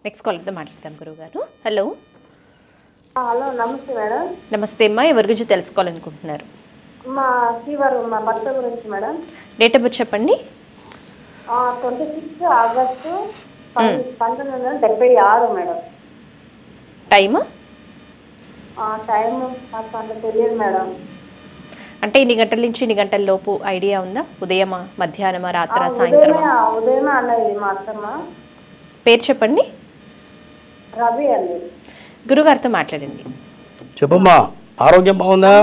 నెక్స్ట్ కాల్తో మాట్లాడతాం గురువుగారు. హలో హలో, నమస్తే మేడం. నమస్తే అమ్మా. ఎవరి గురించి తెలుసుకోవాలనుకుంటున్నారు? మా ఫీవర్, మా భర్త గురించి మేడం. డేట్ ఆఫ్ బర్త్ చెప్పండి. 26 ఆగస్టు 1976 మేడం. టైము? టైము నాకు అంత తెలియదు మేడం. అంటే ఇన్ని గంటల నుంచి ఇన్ని గంటల లోపు ఐడియా ఉందా? ఉదయమా, మధ్యాహ్నమా, రాత్రా, సాయంత్రమా? ఉదయమే అన్నది మా అత్తమ్మ. పేరు చెప్పండి. రవి అండి. గురుగారితో మాట్లాడండి. చెప్పమ్మా, ఆరోగ్యం బాగుందా?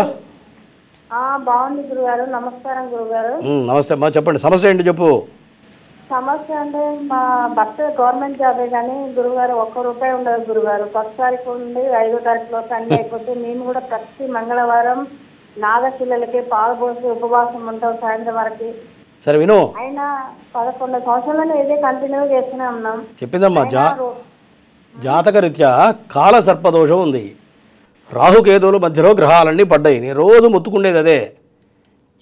బాగుంది గురుగారు. నమస్కారం గురుగారు. నమస్తే అమ్మా, చెప్పండి, సమస్య ఏంటి చెప్పు. సమస్య అంటే మా భర్త గవర్నమెంట్ జాబే కానీ గురుగారు ఒక్క రూపాయి ఉండదు గురుగారు. 1వ తారీఖు ఉండి 5వ తారీఖులో అన్నీ అయిపోతే మేము కూడా ప్రతి మంగళవారం నాగశిల్లలకి పాలు పోసి ఉపవాసం ఉంటాం సాయంత్రం వరకు. సరే విను, అయినా 11 సంవత్సరాలు ఇదే కంటిన్యూ చేస్తూనే ఉన్నాం. చెప్పిందమ్మా. జాతకరీత్యా కాల సర్పదోషం ఉంది. రాహుకేతువుల మధ్యలో గ్రహాలన్నీ పడ్డాయి. నేను రోజు ముత్తుకుండేది అదే.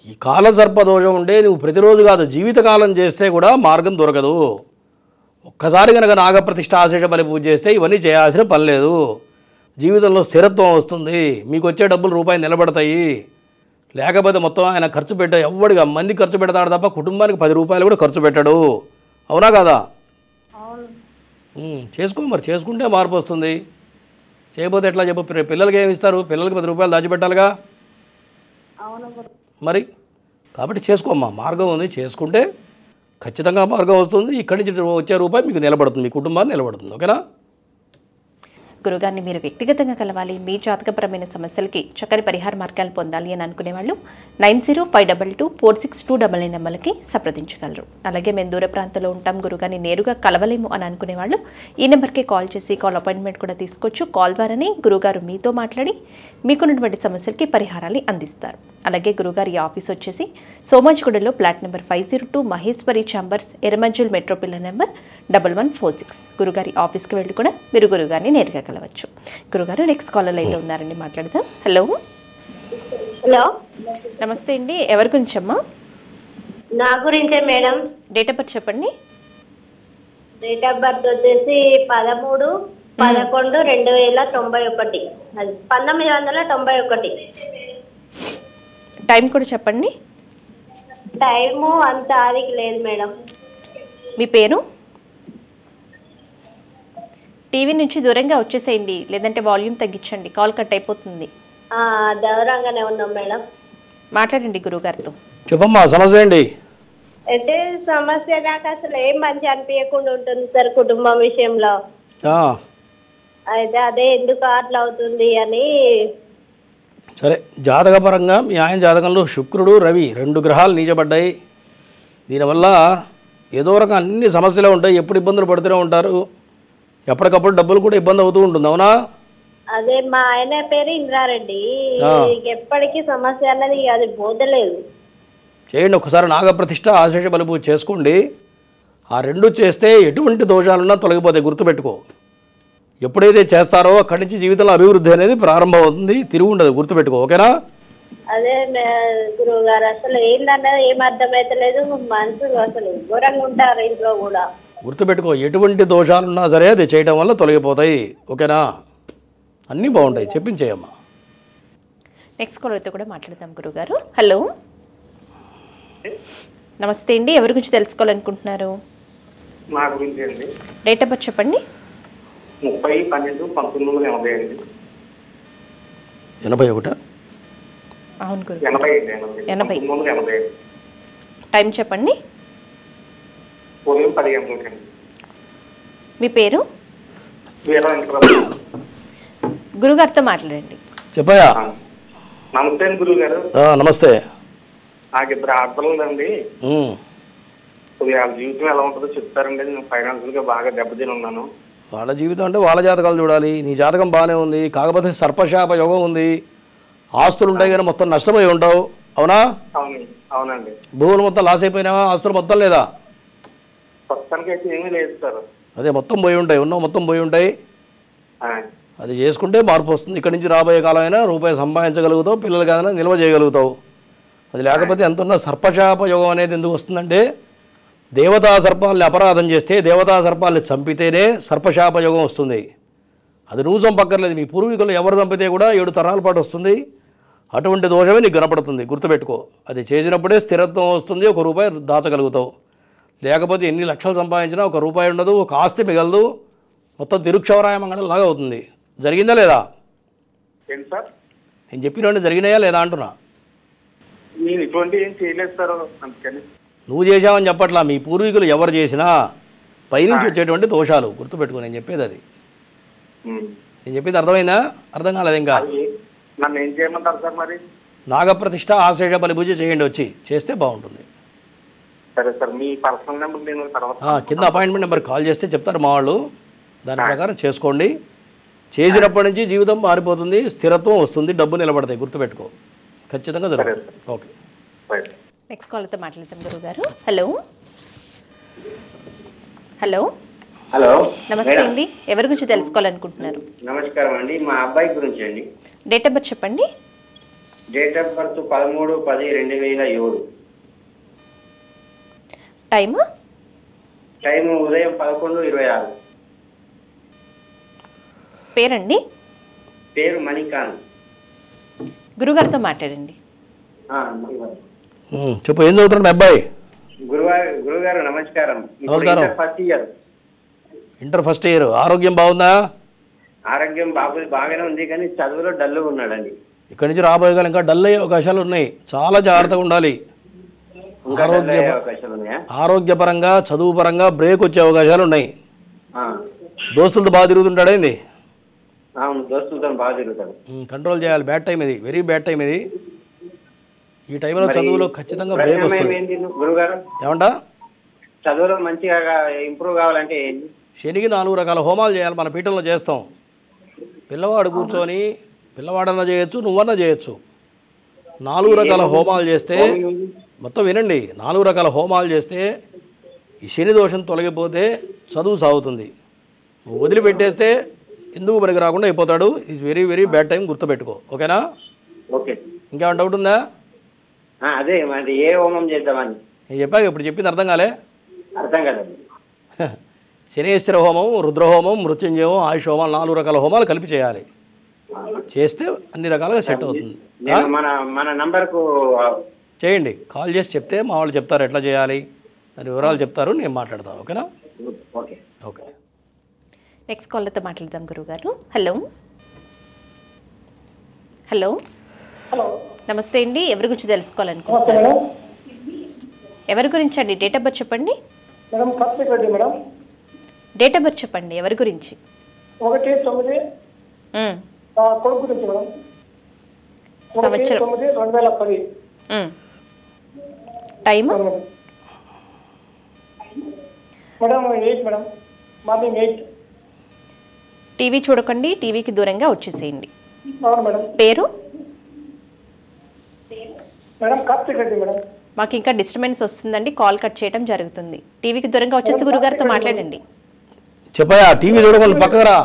ఈ కాల సర్పదోషం ఉంటే నువ్వు ప్రతిరోజు కాదు జీవితకాలం చేస్తే కూడా మార్గం దొరకదు. ఒక్కసారి కనుక నాగప్రతిష్ఠ ఆశేష బలి పూజ చేస్తే ఇవన్నీ చేయాల్సిన పని లేదు. జీవితంలో స్థిరత్వం వస్తుంది. మీకు వచ్చే డబ్బులు రూపాయి నిలబడతాయి. లేకపోతే మొత్తం ఆయన ఖర్చు పెట్ట ఎవడిగా మంది ఖర్చు పెడతాడు తప్ప కుటుంబానికి 10 రూపాయలు కూడా ఖర్చు పెట్టాడు. అవునా కాదా? చేసుకో మరి. చేసుకుంటే మార్పు వస్తుంది. చేయకపోతే ఎట్లా చెప్పు? పిల్లలకి ఏమి ఇస్తారు? పిల్లలకి 10 రూపాయలు దాచిపెట్టాలిగా మరి. కాబట్టి చేసుకోమ్మా, మార్గం ఉంది. చేసుకుంటే ఖచ్చితంగా మార్గం వస్తుంది. ఇక్కడి నుంచి వచ్చే రూపాయి మీకు నిలబడుతుంది, మీ కుటుంబాన్ని నిలబడుతుంది. ఓకేనా? గురుగారిని మీరు వ్యక్తిగతంగా కలవాలి, మీ జాతకపరమైన సమస్యలకి చక్కని పరిహార మార్గాలు పొందాలి అని అనుకునేవాళ్ళు 9052246299 నెంబర్కి సంప్రదించగలరు. అలాగే మేము దూర ప్రాంతంలో ఉంటాం, గురుగారిని నేరుగా కలవలేము అని అనుకునేవాళ్ళు ఈ నెంబర్కి కాల్ చేసి కాల్ అపాయింట్మెంట్ కూడా తీసుకోవచ్చు. కాల్ ద్వారానే గురుగారు మీతో మాట్లాడి మీకున్నటువంటి సమస్యలకి పరిహారాలు అందిస్తారు. అలాగే గురుగారి ఆఫీస్ వచ్చేసి సోమాజిగూడలో flat number 502 Maheshwari chambers, Erramanzil metro pillar number 1146. గురుగారి ఆఫీస్కి వెళ్ళి కూడా మీరు గురుగారిని నేరుగా కలవచ్చు. గురుగారు నెక్స్ట్ కాలర్ లైన్లో ఉన్నారని మాట్లాడదాం. హలో హలో, నమస్తే అండి. ఎవరి గురించి అమ్మా? నా గురించే మేడం. డేట్ ఆఫ్ బర్త్ చెప్పండి. డేట్ ఆఫ్ బర్త్ వచ్చేసి 13/11/2091. అది 1991. టైం కూడా చెప్పండి. టైము అంత ఆదికి లేదు మేడం. మీ పేరు? టీవీ నుంచి దూరంగా వచ్చేసేయండి, లేదంటే వాల్యూమ్ తగ్గించండి, కాల్ కట్ అయిపోతుంది. దూరంగానే ఉన్నాం మేడం. మాట్లాడండి గురుగారితో. చెప్పమ్మా, సమస్య ఏంటి? అయితే సమస్య నాకు అసలు ఏం మంచి అనిపించకుండా ఉంటుంది సార్ కుటుంబం విషయంలో. అయితే అదే ఎందుకు అట్లా అవుతుంది అని. సరే, జాతకపరంగా మీ ఆయన జాతకంలో శుక్రుడు రవి 2 గ్రహాలు నీచబడ్డాయి. దీనివల్ల ఏదో రకం అన్ని సమస్యలే ఉంటాయి. ఎప్పుడు ఇబ్బందులు పడుతూనే ఉంటారు. ఎప్పటికప్పుడు డబ్బులు కూడా ఇబ్బంది అవుతూ ఉంటుంది. అవునా? అదే మా ఆయన పేరు ఇంద్రారెడ్డి. ఎప్పటికీ సమస్య అన్నది అది పోతలేదు. చేయండి ఒకసారి నాగప్రతిష్ఠ ఆశేష బలి పూజ చేసుకోండి. ఆ 2 చేస్తే ఎటువంటి దోషాలున్నా తొలగిపోతాయి. గుర్తుపెట్టుకో, ఎప్పుడైతే చేస్తారో అక్కడి నుంచి జీవితంలో అభివృద్ధి అనేది ప్రారంభం అవుతుంది. తిరిగి ఉండదు. గుర్తుపెట్టుకో. ఓకేనా? అదే గురువు గారు అసలు ఏంటన్నది ఏం అర్థమైతలేదు. మనుషులు అసలు ఘోరంగా ఉంటారు ఇంట్లో కూడా. గుర్తుపెట్టుకో, ఎటువంటి దోషాలున్నా సరే అది చేయడం వల్ల తొలగిపోతాయి. ఓకేనా? అన్నీ బాగుంటాయి. చెప్పించేయమ్మా. నెక్స్ట్ కాలర్తో కూడా మాట్లాడదాం గురుగారు. హలో, నమస్తే అండి. ఎవరి గురించి తెలుసుకోవాలనుకుంటున్నారు? నా గురించి అండి. డేట్ ఆఫ్ బర్త్ చెప్పండి. 30/12/1980 81. అవును గురు. 80. టైం చెప్పండి. ఉదయం 10 గంటలకండి. మీ పేరు? గురుగారితో మాట్లాడండి. చెప్పయా. నమస్తే గురువు గారు. నమస్తే. నాకు 2 ఆడపిల్లలండి. వాళ్ళ జీవితం ఎలా ఉంటుందో చెప్తారండి. నేను ఫైనాన్షియల్ గా బాగా దెబ్బతిని ఉన్నాను. వాళ్ళ జీవితం అంటే వాళ్ళ జాతకాలు చూడాలి. నీ జాతకం బాగానే ఉంది, కాకపోతే సర్పశాప యోగం ఉంది. ఆస్తులు ఉంటాయి కానీ మొత్తం నష్టపోయి ఉంటావు. అవునా? అవునండి. భూములు మొత్తం లాస్ అయిపోయినావా? ఆస్తులు మొత్తం లేదా? ప్రస్తుతానికి అయితే ఏమీ లేదు సార్. అదే మొత్తం పోయి ఉంటాయి. మొత్తం పోయి ఉంటాయి. అది చేసుకుంటే మార్పు వస్తుంది. ఇక్కడి నుంచి రాబోయే కాలం అయినా రూపాయి సంపాదించగలుగుతావు, పిల్లలకి ఏదైనా నిల్వ చేయగలుగుతావు. అది లేకపోతే ఎంతున్న సర్పశాప యోగం అనేది ఎందుకు వస్తుందంటే, దేవతా సర్పాలని అపరాధం చేస్తే, దేవతా సర్పాలని చంపితేనే సర్పశాప యోగం వస్తుంది. అది నువ్వు చంపక్కర్లేదు, మీ పూర్వీకులు ఎవరు చంపితే కూడా 7 తరాల పాటు వస్తుంది. అటువంటి దోషమే నీకు కనపడుతుంది. గుర్తుపెట్టుకో, అది చేసినప్పుడే స్థిరత్వం వస్తుంది. 1 రూపాయి దాచగలుగుతావు. లేకపోతే ఎన్ని లక్షలు సంపాదించినా 1 రూపాయి ఉండదు, ఒక ఆస్తి మిగలదు. మొత్తం తిరుక్షవరాయ మంగళం లాగా అవుతుంది. జరిగిందా లేదా? ఏంటి సార్? నేను చెప్పినవన్నీ జరిగినాయా లేదా అంటున్నా. నేను ఇటువంటి ఏం చేయలేదు సార్. అందుకని నువ్వు చేసావని చెప్పట్లా, మీ పూర్వీకులు ఎవరు చేసినా పైనుంచి వచ్చేటువంటి దోషాలు. గుర్తుపెట్టుకో నేను చెప్పేది అది. నేను చెప్పేది అర్థమైందా? అర్థం కాలేదు ఇంకా? నన్ను ఏం చేయమంటారు సార్ మరి? నాగప్రతిష్ఠ ఆశేష బలి పూజ చేయండి. వచ్చి చేస్తే బాగుంటుంది. సరే సార్, మీ పర్సనల్ నెంబర్ నేను తర్వాత కింద అపాయింట్మెంట్ నెంబర్ కాల్ చేస్తే చెప్తారు మా వాళ్ళు. దాని ప్రకారం చేసుకోండి. చేసినప్పటి నుంచి జీవితం మారిపోతుంది, స్థిరత్వం వస్తుంది, డబ్బు నిలబడతాయి. గుర్తుపెట్టుకో, ఖచ్చితంగా జరుగుతుంది. ఓకే, నెక్స్ట్ కాల్తో మాట్లాడతాం గురుగారు. హలో హలో హలో, నమస్తే అండి. ఎవరి గురించి తెలుసుకోవాలనుకుంటున్నారు? నమస్కారం అండి. మా అబ్బాయి గురించి అండి. డేట్ ఆఫ్ బర్త్ చెప్పండి. Date of birth 13/10/2007. టైమ్ ఉదయం 11:26. పేరండి? పేరు మణికాంత్. గురుగారితో మాట్లాడండి. చెప్పు, ఏం చదువుతున్నాడు మీ అబ్బాయి? గురుగారు నమస్కారం. నమస్కారం. First year. Inter first year. ఆరోగ్యం బాగుందా? ఆరోగ్యం బాగానే ఉంది, కానీ చదువులో డల్గా ఉన్నాడండి. ఇక్కడి నుంచి రాబోయే కాలం ఇంకా డల్ అయ్యే అవకాశాలు ఉన్నాయి. చాలా జాగ్రత్తగా ఉండాలి. ఆరోగ్యపరంగా, చదువు పరంగా బ్రేక్ వచ్చే అవకాశాలు ఉన్నాయి. దోస్తులతో బాగా తిరుగుతుంటాడేంది? అవును, దోస్తులతో బాగా తిరుగుతాడు. కంట్రోల్ చేయాలి. బ్యాడ్ టైం ఇది, వెరీ బ్యాడ్ టైం ఇది. ఈ టైంలో చదువులో ఖచ్చితంగా బ్రేక్ వస్తుంది. గురుగారు ఏమంటా? చదువులో మంచిగా ఇంప్రూవ్ కావాలంటే శనికి 4 రకాల హోమాలు చేయాలి. మన పీఠంలో చేస్తాం. పిల్లవాడు కూర్చొని, పిల్లవాడన్నా చేయొచ్చు, నువ్వన్నా చేయొచ్చు. 4 రకాల హోమాలు చేస్తే, మొత్తం వినండి, 4 రకాల హోమాలు చేస్తే ఈ శని దోషం తొలగిపోతే చదువు సాగుతుంది. నువ్వు వదిలిపెట్టేస్తే ఎందుకు పనికి రాకుండా అయిపోతాడు. Is very very bad time, గుర్తుపెట్టుకో. ఓకేనా? ఓకే. ఇంకేమైనా డౌట్ ఉందా? అదే మరి ఏ హోమం చేద్దామని నేను చెప్పాక ఇప్పుడు చెప్పింది అర్థం కాలే? అర్థం కాలేదు. శనేశ్వర హోమం, రుద్రహోమం, మృత్యుంజయం, ఆయుష్ హోమం, 4 రకాల హోమాలు కలిపి చేయాలి. చేస్తే అన్ని రకాలుగా సెట్ అవుతుంది. మన నంబర్కు చేయండి, కాల్ చేసి చెప్తే మా వాళ్ళు చెప్తారు ఎట్లా చేయాలి, దాని వివరాలు చెప్తారు, నేను మాట్లాడతాను. ఓకేనా? Okay okay. నెక్స్ట్ కాల్తో మాట్లాడదాం గురుగారు. హలో హలో హలో, నమస్తే అండి. ఎవరి గురించి తెలుసుకోవాలనుకుంటున్నారు? ఎవరి గురించి అండి? డేట్ ఆఫ్ బర్త్ చెప్పండి. Madam Karthik Reddy madam. Date of birth చెప్పండి. ఎవరి గురించి? 1/9 కొడుకు గురించి మేడం. సంవత్సరం 1/9/2010. Time madam 8 madam, morning 8. TV చూడకండి, టీవీకి దూరంగా వచ్చేసేయండి. అవును మేడం. పేరు? Madam Karthik Reddy madam. మాకు ఇంకా డిస్టర్బెన్స్ వస్తుందండి, కాల్ కట్ చేయడం జరుగుతుంది. టీవీకి దూరంగా వచ్చేసి గురుగారితో మాట్లాడండి. చెప్పయా, టీవీ చూడకుండా పక్కకు రా.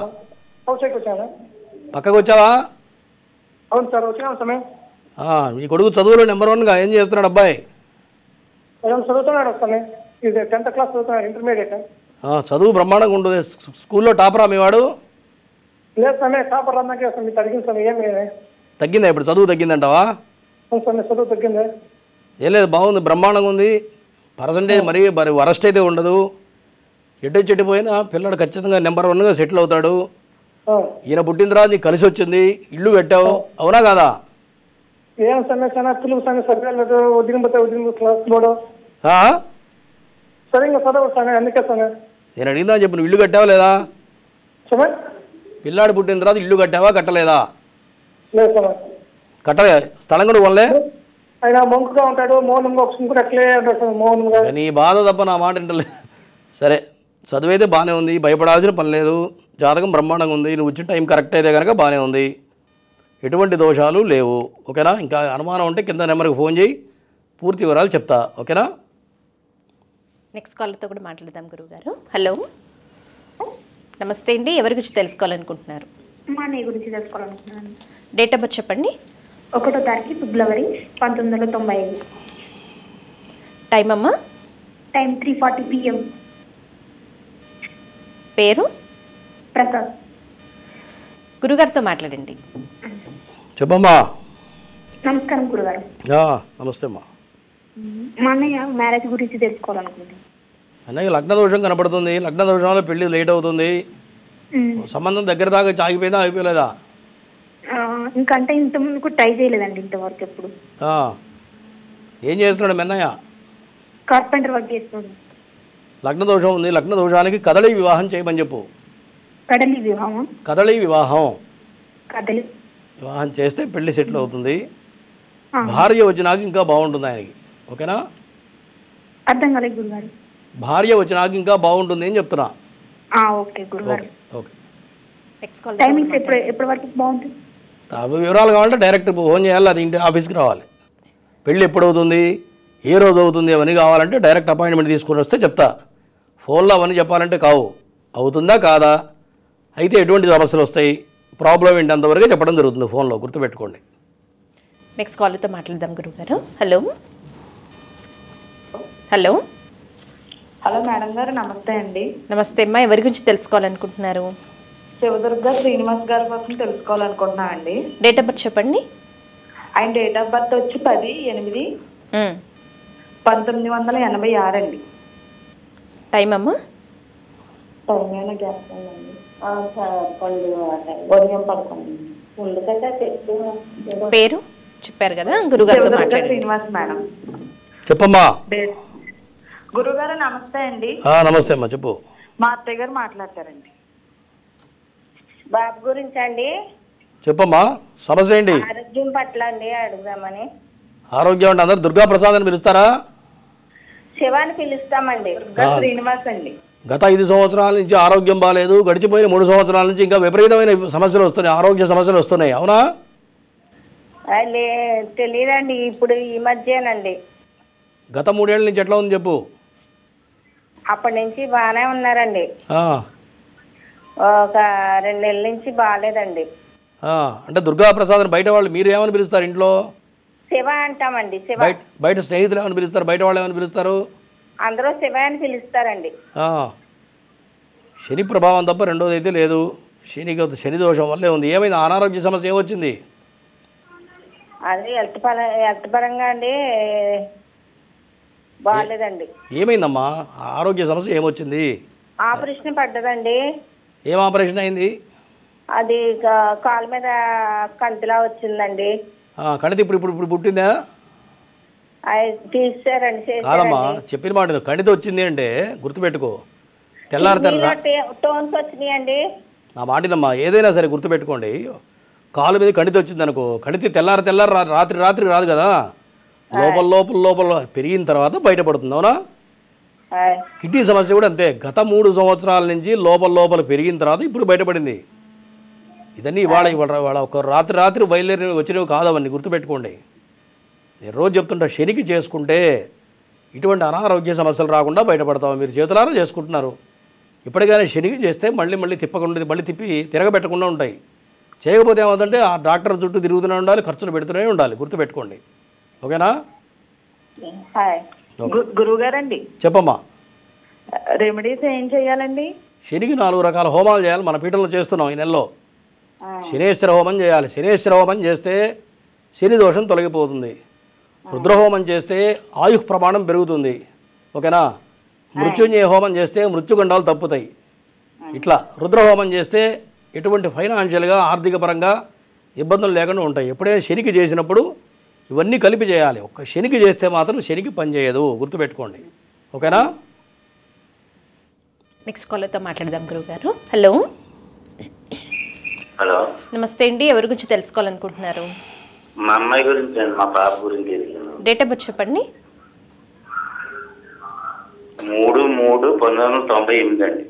హౌస్కి వచ్చాను. పక్కకు వచ్చావా? అవును సార్, వచ్చినా సమయం. మీ కొడుకు చదువులో నెంబర్ 1గా ఏం చేస్తున్నాడు అబ్బాయి? మేడం చదువుతున్నాడు సమయం. ఇది 10th క్లాస్ చదువుతున్నాడు, ఇంటర్మీడియట్. చదువు బ్రహ్మాండంగా ఉంటుంది. స్కూల్లో టాపరా మీ వాడు? లేదు సమయం, టాపర్ అన్నాకే వస్తుంది. మీకు తగ్గింది సమయం. ఏమి తగ్గిందా? ఇప్పుడు చదువు తగ్గిందంటావా? అవును సమయం, చదువు తగ్గింది. ఏం లేదు, బాగుంది, బ్రహ్మాండంగా ఉంది. పర్సంటేజ్ మరీ వరస్ట్ అయితే ఉండదు. ఎటు చెడిపోయినా పిల్లడు ఖచ్చితంగా నెంబర్ 1గా సెటిల్ అవుతాడు. ఈయన పుట్టిన తర్వాత నీకు కలిసి వచ్చింది, ఇల్లు కట్టావు, అవునా కాదా? ఏం సమస్య తెలుగు సమయం సరిగ్గా ఉద్యోగం క్లాస్ లోడు సరిగ్గా చదవదు సమయం, అందుకే సమయం. నేను అడిగిందా చెప్పు, నువ్వు ఇల్లు కట్టావా లేదా? పిల్లాడు పుట్టిన తర్వాత ఇల్లు కట్టావా కట్టలేదా? లేదు సమయం. కట్టలే, స్థలం కూడా కొనలే. ఆయన మొంకుగా ఉంటాడు, మౌనంగా ఒకసారి అట్లే ఉంటాడు మౌనంగా. నీ బాధ తప్ప నా మాట వింటలే. సరే, చదువు అయితే బాగానే ఉంది, భయపడాల్సిన పని లేదు. జాతకం బ్రహ్మాండంగా ఉంది. నువ్వు వచ్చిన టైం కరెక్ట్ అయితే కనుక బాగానే ఉంది, ఎటువంటి దోషాలు లేవు. ఓకేనా? ఇంకా అనుమానం ఉంటే కింద నెంబర్కి ఫోన్ చేయి, పూర్తి వివరాలు చెప్తా. ఓకేనా? నెక్స్ట్ కాల్తో కూడా మాట్లాడదాం గురువుగారు. హలో, నమస్తే అండి. ఎవరి గురించి తెలుసుకోవాలనుకుంటున్నారు? మా నీ గురించి తెలుసుకోవాలనుకుంటున్నాను. డేట్ ఆఫ్ బర్త్ చెప్పండి. 1వ తారీఖు ఫిబ్రవరి 1995. టైం అమ్మా? Time 3:40 PM. పేరు? ప్రసాద్. గురుగారితో మాట్లాడండి. చెప్పమ్మా. నమస్కారం గురుగారు. నమస్తే అమ్మా. మా అన్నయ్య మ్యారేజ్ గురించి తెలుసుకోవాలనుకుంటున్నాను. అన్నయ్య లగ్న దోషం కనపడుతుంది. లగ్న దోషంలో పెళ్లి లేట్ అవుతుంది. సంబంధం దగ్గర దాకా ఆగిపోయిందా, ఆగిపోలేదా? ఇంకంటే ఇంతకుముందుకు ట్రై చేయలేదండి ఇంతవరకు ఎప్పుడు. ఏం చేస్తున్నాడు మీ అన్నయ్య? కార్పెంటర్ వర్క్ చేస్తున్నాడు. లగ్న దోషం ఉంది. లగ్న దోషానికి కదలి వివాహం చేయమని చెప్పు. కదలి వివాహం? కదలి వివాహం. కదలి వివాహం చేస్తే పెళ్లి సెటిల్ అవుతుంది. భార్య వచ్చినాక ఇంకా బాగుంటుంది ఆయనకి. ఓకేనా? అర్థం కాలేదు గురుగారు. భార్య వచ్చినాక ఇంకా బాగుంటుంది అని చెప్తున్నా. ఓకే గురుగారు. ఓకే. టైమింగ్స్ ఎప్పటి వరకు బాగుంటుంది? వివరాలు కావాలంటే డైరెక్ట్ ఫోన్ చేయాలి, అది ఇంటి ఆఫీస్కి రావాలి. పెళ్ళి ఎప్పుడు అవుతుంది, ఏ రోజు అవుతుంది అవన్నీ కావాలంటే డైరెక్ట్ అపాయింట్మెంట్ తీసుకొని వస్తే చెప్తా. ఫోన్లో అవన్నీ చెప్పాలంటే కావు. అవుతుందా కాదా, అయితే ఎటువంటి సమస్యలు వస్తాయి, ప్రాబ్లం ఏంటి అంతవరకే చెప్పడం జరుగుతుంది ఫోన్లో, గుర్తుపెట్టుకోండి. నెక్స్ట్ కాల్తో మాట్లాడదాం గురుగారు. హలో హలో హలో మేడం గారు, నమస్తే అండి. నమస్తే అమ్మా, ఎవరి గురించి తెలుసుకోవాలనుకుంటున్నారు? శివదుర్గ శ్రీనివాస్ గారి కోసం తెలుసుకోవాలనుకుంటున్నా అండి. డేట్ ఆఫ్ బర్త్ చెప్పండి. ఆయన డేట్ ఆఫ్ బర్త్ వచ్చి 10/8/1986 అండి. టైం అమ్మా? టైం ఏమైనా గ్యాప్ ఉందండి? ఉదయం 11. పేరు చెప్పారు కదా గురుగారు. శ్రీనివాస్ మేడం. చెప్పమ్మా. గురుగారు నమస్తే అండి. నమస్తే అమ్మా, చెప్పు. మా అత్తయ్య గారు మాట్లాడతారండి. బాబు గురించి అండి. చెప్పమ్మా, సమస్య ఏంటి? ఆరోగ్యం పట్ల అండి అడుగుదామని. ఆరోగ్యం అంటే అందరు దుర్గా ప్రసాద్ అని పిలుస్తారా? శివాని పిలుస్తామండి. శ్రీనివాస్ అండి. గత 5 సంవత్సరాల నుంచి ఆరోగ్యం బాగాలేదు, గడిచిపోయిన 3 సంవత్సరాల నుంచి ఇంకా విపరీతమైన సమస్యలు వస్తున్నాయి, ఆరోగ్య సమస్యలు వస్తున్నాయి, అవునా? తెలియదండి, ఇప్పుడు ఈ మధ్యనండి. గత 3 ఏళ్ళ నుంచి ఎట్లా ఉంది చెప్పు. అప్పటి నుంచి బాగానే ఉన్నారండి. ఒక 2 నెలల నుంచి బాగాలేదండి. అంటే దుర్గా ప్రసాద్ బయట వాళ్ళు మీరు ఏమని పిలుస్తారు ఇంట్లో? శివ అంటామండి. శివ. బయట స్నేహితులు ఏమని పిలుస్తారు, బయట వాళ్ళు ఏమని పిలుస్తారు? అందరూ శివ అని పిలుస్తారండి. శని ప్రభావం తప్ప రెండోది అయితే లేదు. శని దోషం వల్లే ఉంది. ఏమైంది, అనారోగ్య సమస్య ఏమొచ్చింది? అది హెల్త్ పరంగా అండి బాగాలేదండి. ఏమైందమ్మా, ఆరోగ్య సమస్య ఏమొచ్చింది? ఆపరేషన్ పడ్డదండి. ఏం ఆపరేషన్ అయింది? అది కాలు మీద కంతిలా వచ్చిందండి. కణితి ఇప్పుడు పుట్టిందా? తీసారండి. కాదమ్మా, చెప్పిన మాట కణితి వచ్చింది అంటే గుర్తుపెట్టుకో. టోన్స్ వచ్చినాయండి. నా మాటినమ్మా, ఏదైనా సరే గుర్తుపెట్టుకోండి. కాలు మీద కణితి వచ్చింది అనుకో, కణితి తెల్లారి రాత్రి రాదు కదా, లోపల పెరిగిన తర్వాత బయటపడుతుంది, అవునా? కిడ్నీ సమస్య కూడా అంతే. గత 3 సంవత్సరాల నుంచి లోపల పెరిగిన తర్వాత ఇప్పుడు బయటపడింది. ఇదన్నీ ఇవాళ ఒక రాత్రి బయలుదేరి వచ్చినవి కాదు, అవన్నీ గుర్తుపెట్టుకోండి. నేను రోజు చెప్తుంటా, శనికి చేసుకుంటే ఇటువంటి అనారోగ్య సమస్యలు రాకుండా బయటపడతాము. మీరు చేతులారా చేసుకుంటున్నారు. ఇప్పటికైనా శనికి చేస్తే మళ్ళీ తిప్పి తిరగబెట్టకుండా ఉంటాయి. చేయకపోతే ఏమవుతుందంటే ఆ డాక్టర్ చుట్టూ తిరుగుతూనే ఉండాలి, ఖర్చులు పెడుతూనే ఉండాలి, గుర్తుపెట్టుకోండి. ఓకేనా? గురువుగారండి చెప్పమ్మా. రెమెడీస్ ఏం చేయాలండి? శనికి 4 రకాల హోమాలు చేయాలి. మన పీఠంలో చేస్తున్నాం ఈ నెలలో. శనేశ్వర హోమం చేయాలి. శనేశ్వర హోమం చేస్తే శని దోషం తొలగిపోతుంది. రుద్రహోమం చేస్తే ఆయుష్ ప్రమాణం పెరుగుతుంది. ఓకేనా? మృత్యుంజయ హోమం చేస్తే మృత్యుగండాలు తప్పుతాయి. ఇట్లా రుద్రహోమం చేస్తే ఎటువంటి ఫైనాన్షియల్గా ఆర్థిక పరంగా ఇబ్బందులు లేకుండా ఉంటాయి. ఎప్పుడైనా శనికి చేసినప్పుడు ఇవన్నీ కలిపి చేయాలి. ఒక్క శనికి చేస్తే మాత్రం శనికి పనిచేయదు, గుర్తుపెట్టుకోండి. ఓకేనా? నెక్స్ట్ కాలర్తో మాట్లాడదాం గురుగారు. హలో హలో, నమస్తే అండి, ఎవరి గురించి తెలుసుకోవాలనుకుంటున్నారు? మా అమ్మాయి గురించి అండి, మా పాప గురించి. డేట్ ఆఫ్ బర్త్ చెప్పండి. 3/3/1998 అండి.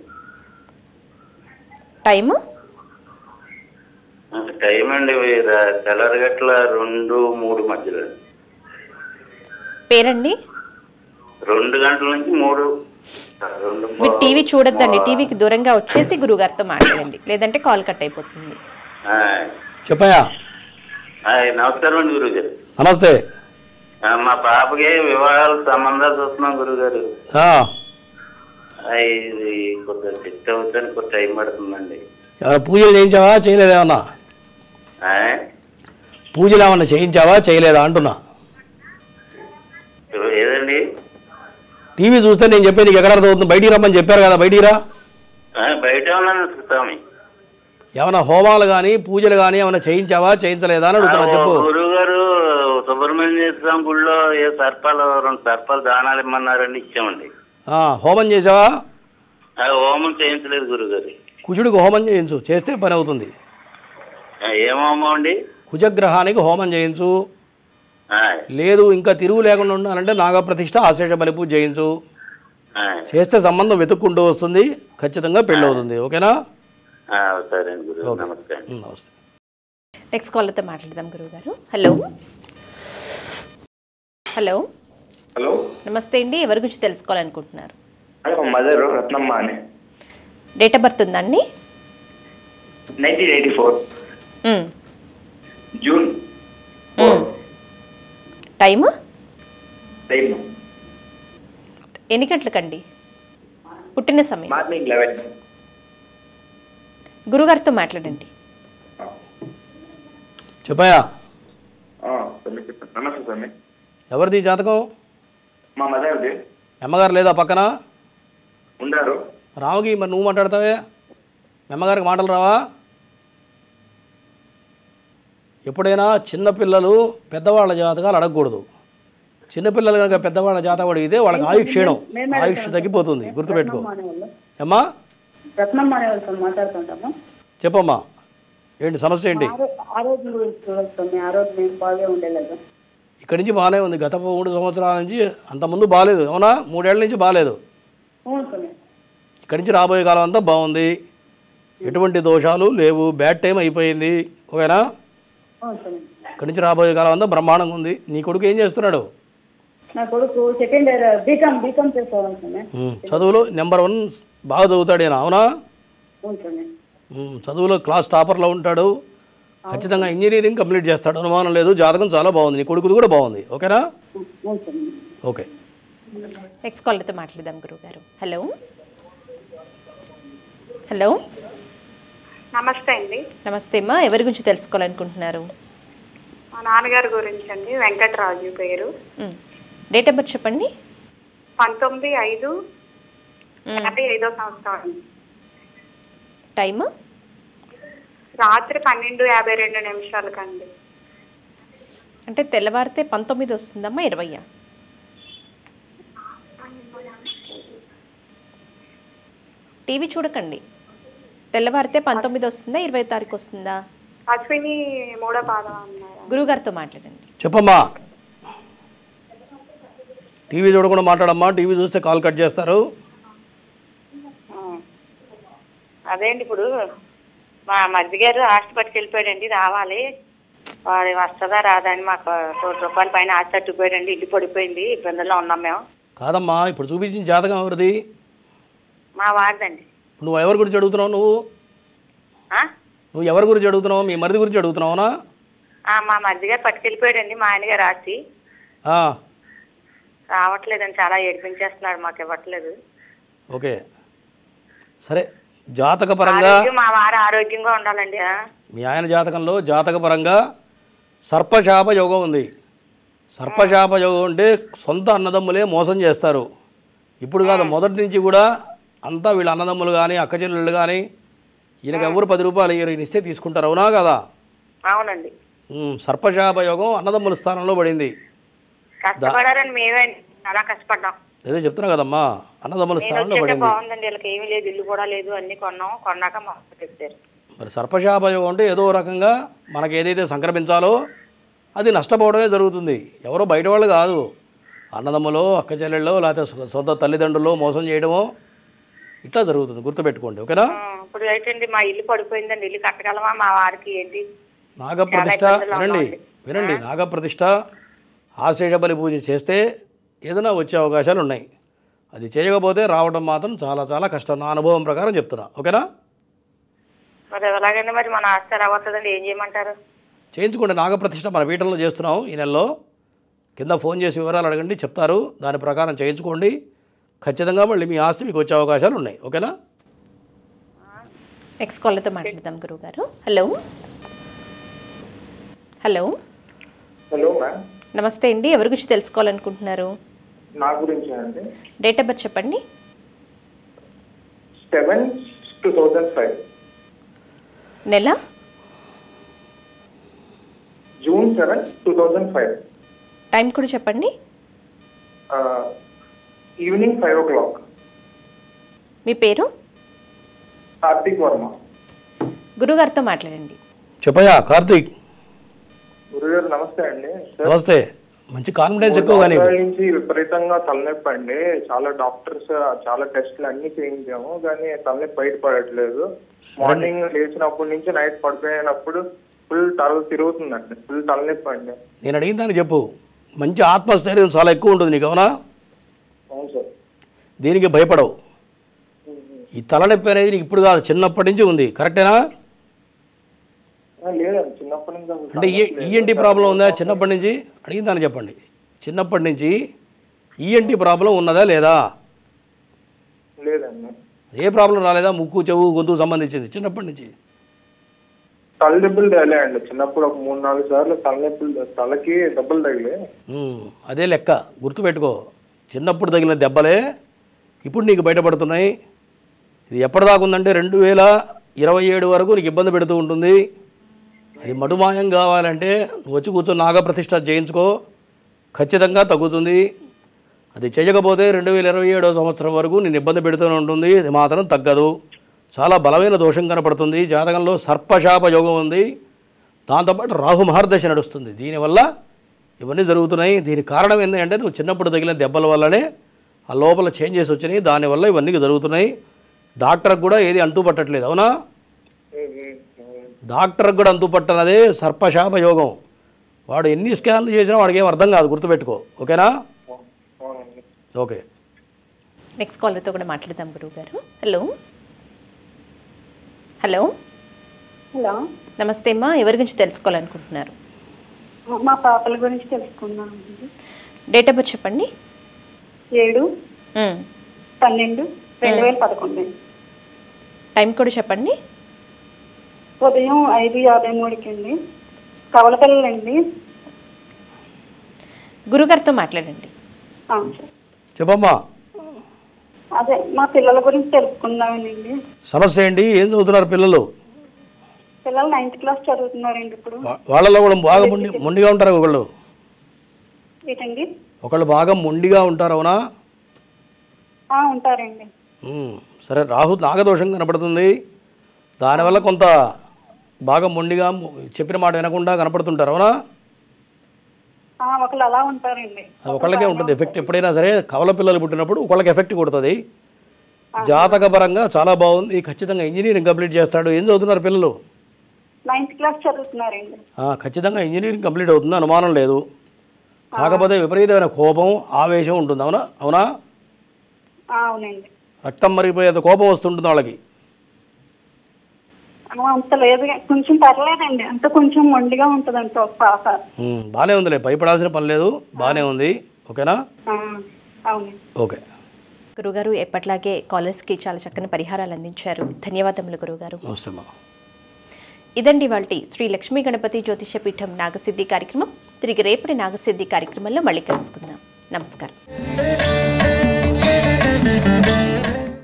టైము? టైం అండి తెల్లరగట్ల 2-3 మధ్యలో. పేరండి? 2 గంటల నుంచి 3. మీరు టీవీ చూడొద్దండి, టీవీకి దూరంగా వచ్చేసి గురుగారితో మాట్లాడండి, లేదంటే కాల్ కట్ అయిపోతుంది. చెప్పయా. నమస్కారం అండి గురుగారు. నమస్తే. మా పాపకి వివాహాల సంబంధాలు చూస్తున్నాం గురుగారు. ఇది కొద్దిగా సెట్ అవుతానికి కొద్ది టైం పడుతుందండి. పూజలు చేయించావా చేయలేదా? ఏమన్నా పూజలు ఏమన్నా చేయించావా చేయలేదా అంటున్నా. ఏదండి? టీవీ చూస్తే నేను చెప్పే నీకు ఎక్కడ అర్థమవుతుంది? బయటికి రమ్మని చెప్పారు కదా, బయటికి రా. బయట స్వామి ఏమన్నా హోమాలు కానీ పూజలు కానీ ఏమన్నా చేయించావా చేయించలేదా అని అడుగుతున్నా, చెప్పు. గురుగారు సుబ్రహ్మణ్య స్వామి గుళ్ళో 2 సర్పాలు దానాలు ఇమ్మన్నారండి, ఇచ్చామండి. హోమం చేసావా? హోమం చేయించలేదు గురుగారు. కుజుడికి హోమం చేయించు, చేస్తే పని అవుతుంది. ఏం హోమం అండి? కుజగ్రహానికి హోమం చేయించు. లేదు ఇంకా తిరుగు లేకుండా ఉండాలంటే నాగప్రతిష్ఠ ఆశేష బలి పూజ చేయించు. చేస్తే సంబంధం వెతుక్కుంటూ వస్తుంది, ఖచ్చితంగా పెళ్ళి అవుతుంది. ఓకేనా? సరే గురువు, నమస్తే. నమస్తే. నెక్స్ట్ కాల్తో మాట్లాడదాం గురువుగారు. హలో హలో హలో, నమస్తే అండి. ఎవరి గురించి తెలుసుకోవాలనుకుంటున్నారు? మదర్ రత్నమ్మ అని. డేట్ ఆఫ్ బర్త్ ఉందండి? 1984 జూన్. టైమ్ టైమ్ ఎన్ని గంటలకండి? పుట్టిన సమయం? మార్నింగ్ 11. గురుగారితో మాట్లాడండి. చెప్పాయా? నమస్తే స్వామి. ఎవరిది జాతకం? మా మదర్ది. అమ్మగారు లేదా పక్కన? ఉండారు. రావుకి మరి నువ్వు మాట్లాడతావే, అమ్మగారికి మాటలు రావా? ఎప్పుడైనా చిన్నపిల్లలు పెద్దవాళ్ళ జాతకాలు అడగకూడదు. చిన్నపిల్లలు కనుక పెద్దవాళ్ళ జాతకం అడిగితే వాళ్ళకి ఆయుష్ క్షీణం, ఆయుష్ తగ్గిపోతుంది. గుర్తుపెట్టుకో. అమ్మా మాట్లాడుతుంటాము. చెప్పమ్మా, ఏంటి సమస్య ఏంటి? ఆరోగ్యం గురించి చూడొస్తుంది. ఆరోగ్యం ఏం బాగా ఉండలేదు. ఇక్కడి నుంచి బాగానే ఉంది. గత 3 సంవత్సరాల నుంచి అంతకుముందు బాగాలేదు. అవునా? 3 ఏళ్ల నుంచి బాగాలేదు. ఇక్కడి నుంచి రాబోయే కాలం అంతా బాగుంది. ఎటువంటి దోషాలు లేవు. బ్యాడ్ టైం అయిపోయింది. ఓకేనా? ఇక్కడి నుంచి రాబోయే కాలం అంతా బ్రహ్మాండంగా ఉంది. నీ కొడుకు ఏం చేస్తున్నాడు? నా కొడుకు సెకండ్ ఇయర్ బీకామ్ చేసుకోవాలి. చదువులో నెంబర్ 1 బాగా చదువుతాడేనా? అవునా? చదువులో క్లాస్ టాపర్లో ఉంటాడు. ఖచ్చితంగా ఇంజనీరింగ్ కంప్లీట్ చేస్తాడు, అనుమానం లేదు. జాతకం చాలా బాగుంది. నీ కొడుకుది కూడా బాగుంది. ఓకేనా? ఓకే. నెక్స్ట్ కాల్తో మాట్లాడదాం గురువుగారు. హలో హలో నమస్తే అండి. నమస్తే అమ్మా. ఎవరి గురించి తెలుసుకోవాలనుకుంటున్నారు? మా నాన్నగారి గురించి అండి. వెంకటరాజు పేరు. డేట్ ఆఫ్ బర్త్ చెప్పండి. 19/5/85 సంవత్సరం. టైమ్ రాత్రి 12:52 అంటే తెల్లవారితే 19 వస్తుందమ్మా, 20? టీవీ చూడకండి. తెల్లవారితే 19 వస్తుందా, 20వ తారీఖు వస్తుందా? అశ్విని 3వ పాదం అన్నారు. గురుగారితో మాట్లాడండి. చెప్పమ్మా. టీవీ చూడకుండా మాట్లాడమ్మా. టీవీ చూస్తే కాల్ కట్ చేస్తారు. అదేంటి ఇప్పుడు మా మరిది గారు హాస్పిటల్కి వెళ్ళిపోయాడండి, రావాలి. వాడు వస్తుందా రాదా అని మాకు ₹100 పైన ఆస్తి తట్టుకుపోయాడండి. ఇల్లు పడిపోయింది, ఇబ్బందుల్లో ఉన్నాం మేము. కాదమ్మా, ఇప్పుడు చూపించిన జాతకం ఎవరిది? మా వారిదండి. నువ్వు ఎవరి గురించి అడుగుతున్నావు? నువ్వు ఎవరి గురించి అడుగుతున్నావు? మీ మరిది గురించి అడుగుతున్నావునా? మా మరిది గారు పట్టుకెళ్ళిపోయాడండి. మా ఆయన గారు ఆస్తి రావట్లేదండి, చాలా ఏడిపించేస్తున్నాడు, మాకు ఇవ్వట్లేదు. ఓకే సరే, జాతకపరంగా మా వారు ఆరోగ్యంగా ఉండాలండి. మీ ఆయన జాతకంలో జాతకపరంగా సర్పశాప యోగం ఉంది. సర్పశాప యోగం అంటే సొంత అన్నదమ్ములే మోసం చేస్తారు. ఇప్పుడు కాదు, మొదటి నుంచి కూడా అంతా వీళ్ళ అన్నదమ్ములు కానీ అక్క చెల్లెళ్ళు కానీ ఈయనకి ఎవరు ₹10 ఈయన ఇస్తే తీసుకుంటారు. అవునా కదా? అవునండి. సర్పశాప యోగం అన్నదమ్ముల స్థానంలో పడింది. కష్టపడారని మేమే చాలా కష్టపడ్డాం. అదే చెప్తున్నా కదమ్మా, అన్నదమ్ముల స్థానంలో పడింది. బాగుందండి, వీళ్ళకి ఏమీ లేదు, ఇల్లు కూడా లేదు, అన్ని కొన్నాక మాకు తెచ్చారు. మరి సర్పశాప యోగం అంటే ఏదో రకంగా మనకి ఏదైతే సంక్రమించాలో అది నష్టపోవడమే జరుగుతుంది. ఎవరో బయట వాళ్ళు కాదు, అన్నదమ్ములో అక్క చెల్లెళ్ళో లేకపోతే సొంత తల్లిదండ్రులు మోసం చేయడమో ఇట్లా జరుగుతుంది. గుర్తుపెట్టుకోండి. ఓకేనా? ఇప్పుడు ఏంటండి, మా ఇల్లు పడిపోయిందండి, ఇల్లు కట్టగలమా? మా వారికి ఏంటి నాగప్రతిష్ఠ వినండి, నాగప్రతిష్ఠ ఆశేష బలి పూజ చేస్తే ఏదైనా వచ్చే అవకాశాలు ఉన్నాయి. అది చేయకపోతే రావడం మాత్రం చాలా చాలా కష్టం. నా అనుభవం ప్రకారం చెప్తున్నా. ఓకేనా? మరి ఎలాగండి, మరి మన ఆస్తి రావట్లేదండి, ఏం చేయమంటారు? చేయించుకోండి. నాగప్రతిష్ఠ మన పీఠంలో చేస్తున్నాం ఈ నెలలో. కింద ఫోన్ చేసి వివరాలు అడగండి, చెప్తారు. దాని ప్రకారం చేయించుకోండి. ఖచ్చితంగా మళ్ళీ మీ ఆస్తి మీకు వచ్చే అవకాశాలు ఉన్నాయి. ఓకేనా? నెక్స్ట్ కాల్తో మాట్లాడదాం గురువుగారు. Hello hello hello ma'am. నమస్తే అండి. ఎవరి గురించి తెలుసుకోవాలనుకుంటున్నారు? నా గురించి అండి. డేట్ ఆఫ్ బర్త్ చెప్పండి. 7/2005. నెల? జూన్ 7, 2005. టైం కూడా చెప్పండి. Evening 5 o'clock. మీ పేరు? కార్తీక్ వర్మ. గురుగారితో మాట్లాడండి. చెప్పయా కార్తీక్. గురుగారు నమస్తే అండి. నమస్తే. మంచి కాన్ఫిడెన్స్ ఎక్కువ కానీ నుంచి విపరీతంగా తలనొప్పి అండి. చాలా డాక్టర్స్ చాలా టెస్టులు అన్ని చేయించాము కానీ తలనొప్పి బయటపడట్లేదు. మార్నింగ్ లేచినప్పటి నుంచి నైట్ పడిపోయినప్పుడు ఫుల్ తల తిరుగుతుందండి, ఫుల్ తలనొప్పి అండి. నేను అడిగిన దాన్ని చెప్పు. మంచి ఆత్మస్థైర్యం చాలా ఎక్కువ ఉంటుంది నీకు, అవునా? అవును సార్. దీనికి భయపడవు. ఈ తలనొప్పి అనేది నీకు ఇప్పుడు కాదు, చిన్నప్పటి నుంచి ఉంది, కరెక్టేనా? లేదండి, చిన్నప్పటి నుంచి. అంటే ఈఎన్టీ ప్రాబ్లం ఉందా చిన్నప్పటి నుంచి? అడిగిన దాన్ని చెప్పండి. చిన్నప్పటి నుంచి ఈఎన్టీ ప్రాబ్లం ఉన్నదా లేదా? లేదండి. ఏ ప్రాబ్లం రాలేదా? ముక్కు, చెవు, గొంతుకు సంబంధించింది చిన్నప్పటి నుంచి? తలనొప్పులు తగిలాయండి చిన్నప్పుడు ఒక 3-4 సార్లు తలనొప్పులు, తలకి దెబ్బలు తగిలే. అదే లెక్క, గుర్తుపెట్టుకో. చిన్నప్పుడు తగిలిన దెబ్బలే ఇప్పుడు నీకు బయటపడుతున్నాయి. ఇది ఎప్పటిదాకా ఉందంటే 2027 వరకు నీకు ఇబ్బంది పెడుతూ ఉంటుంది. అది మటుమాయం కావాలంటే నువ్వు వచ్చి కూర్చొని నాగప్రతిష్ఠ చేయించుకో, ఖచ్చితంగా తగ్గుతుంది. అది చేయకపోతే 2027 సంవత్సరం వరకు నేను ఇబ్బంది పెడుతూనే ఉంటుంది, అది మాత్రం తగ్గదు. చాలా బలమైన దోషం కనపడుతుంది. జాతకంలో సర్పశాప యోగం ఉంది, దాంతోపాటు రాహు మహర్దశ నడుస్తుంది. దీనివల్ల ఇవన్నీ జరుగుతున్నాయి. దీనికి కారణం ఏంటంటే నువ్వు చిన్నప్పుడు తగిలిన దెబ్బల వల్లనే ఆ లోపల చేంజెస్ వచ్చినాయి, దానివల్ల ఇవన్నీ జరుగుతున్నాయి. డాక్టర్కి కూడా ఏది అంటూ పట్టట్లేదు, అవునా? డాక్టర్కి కూడా అంతు పట్టనదే సర్పశాప యోగం. వాడు ఎన్ని స్కాన్లు చేసినా వాడికి ఏం అర్థం కాదు, గుర్తుపెట్టుకో. ఓకేనా? ఓకే. నెక్స్ట్ కాలర్తో కూడా మాట్లాడదాం గురువుగారు. హలో హలో హలో, నమస్తే అమ్మా. ఎవరి గురించి తెలుసుకోవాలనుకుంటున్నారు? మా పాపల గురించి తెలుసుకుందాం. డేట్ ఆఫ్ బర్త్ చెప్పండి. 7/12/2011. టైం కూడా చెప్పండి. ఉదయం 5:53కి అండి. కవల పిల్లలండి. గురుగారితో మాట్లాడండి. చెప్పమ్మా. అదే మా పిల్లల గురించి తెలుసుకుందామనండి. సమస్య ఏంటి? ఏం చదువుతున్నారు పిల్లలు? పిల్లలు 9th క్లాస్ చదువుతున్నారండి ఇప్పుడు. వాళ్ళలో కూడా బాగా మొండిగా ఉంటారు ఒకళ్ళు? ఏంటండి? ఒకళ్ళు బాగా మొండిగా ఉంటారు, అవునా? ఉంటారండి. సరే, రాహు నాగదోషం కనపడుతుంది, దానివల్ల కొంత బాగా మొండిగా చెప్పిన మాట వినకుండా కనపడుతుంటారు, అవునా? ఒకళ్ళు అలా ఉంటారండి. అది ఒకళ్ళకే ఉంటుంది ఎఫెక్ట్. ఎప్పుడైనా సరే కవల పిల్లలు పుట్టినప్పుడు ఒకళ్ళకి ఎఫెక్ట్ కొడుతుంది. జాతకపరంగా చాలా బాగుంది, ఖచ్చితంగా ఇంజనీరింగ్ కంప్లీట్ చేస్తాడు. ఏం చదువుతున్నారు పిల్లలు? 9th class చదువుతున్నారండి. ఖచ్చితంగా ఇంజనీరింగ్ కంప్లీట్ అవుతుంది, అనుమానం లేదు. కాకపోతే విపరీతమైన కోపం, ఆవేశం ఉంటుంది, అవునా? అవునా? అవునండి. రక్తం మరిగిపోయేంత కోపం వస్తుంటుంది వాళ్ళకి. అంత లేదు, కొంచెం పర్లేదండి. అంత కొంచెం మొండిగా ఉంటుంది అంత పాప. బాగానే ఉందిలే, భయపడాల్సిన పని లేదు, బాగానే ఉంది. ఓకేనా? అవును. ఓకే. గురుగారు ఎప్పట్లాగే కాలర్స్కి చాలా చక్కని పరిహారాలు అందించారు. ధన్యవాదములు గురుగారు. నమస్తే. ఇదండి వాల్టి శ్రీ లక్ష్మీ గణపతి జ్యోతిష పీఠం నాగసిద్ధి కార్యక్రమం. తిరిగి రేపటి నాగసిద్ధి కార్యక్రమంలో మళ్ళీ కలుసుకుందాం. నమస్కారం.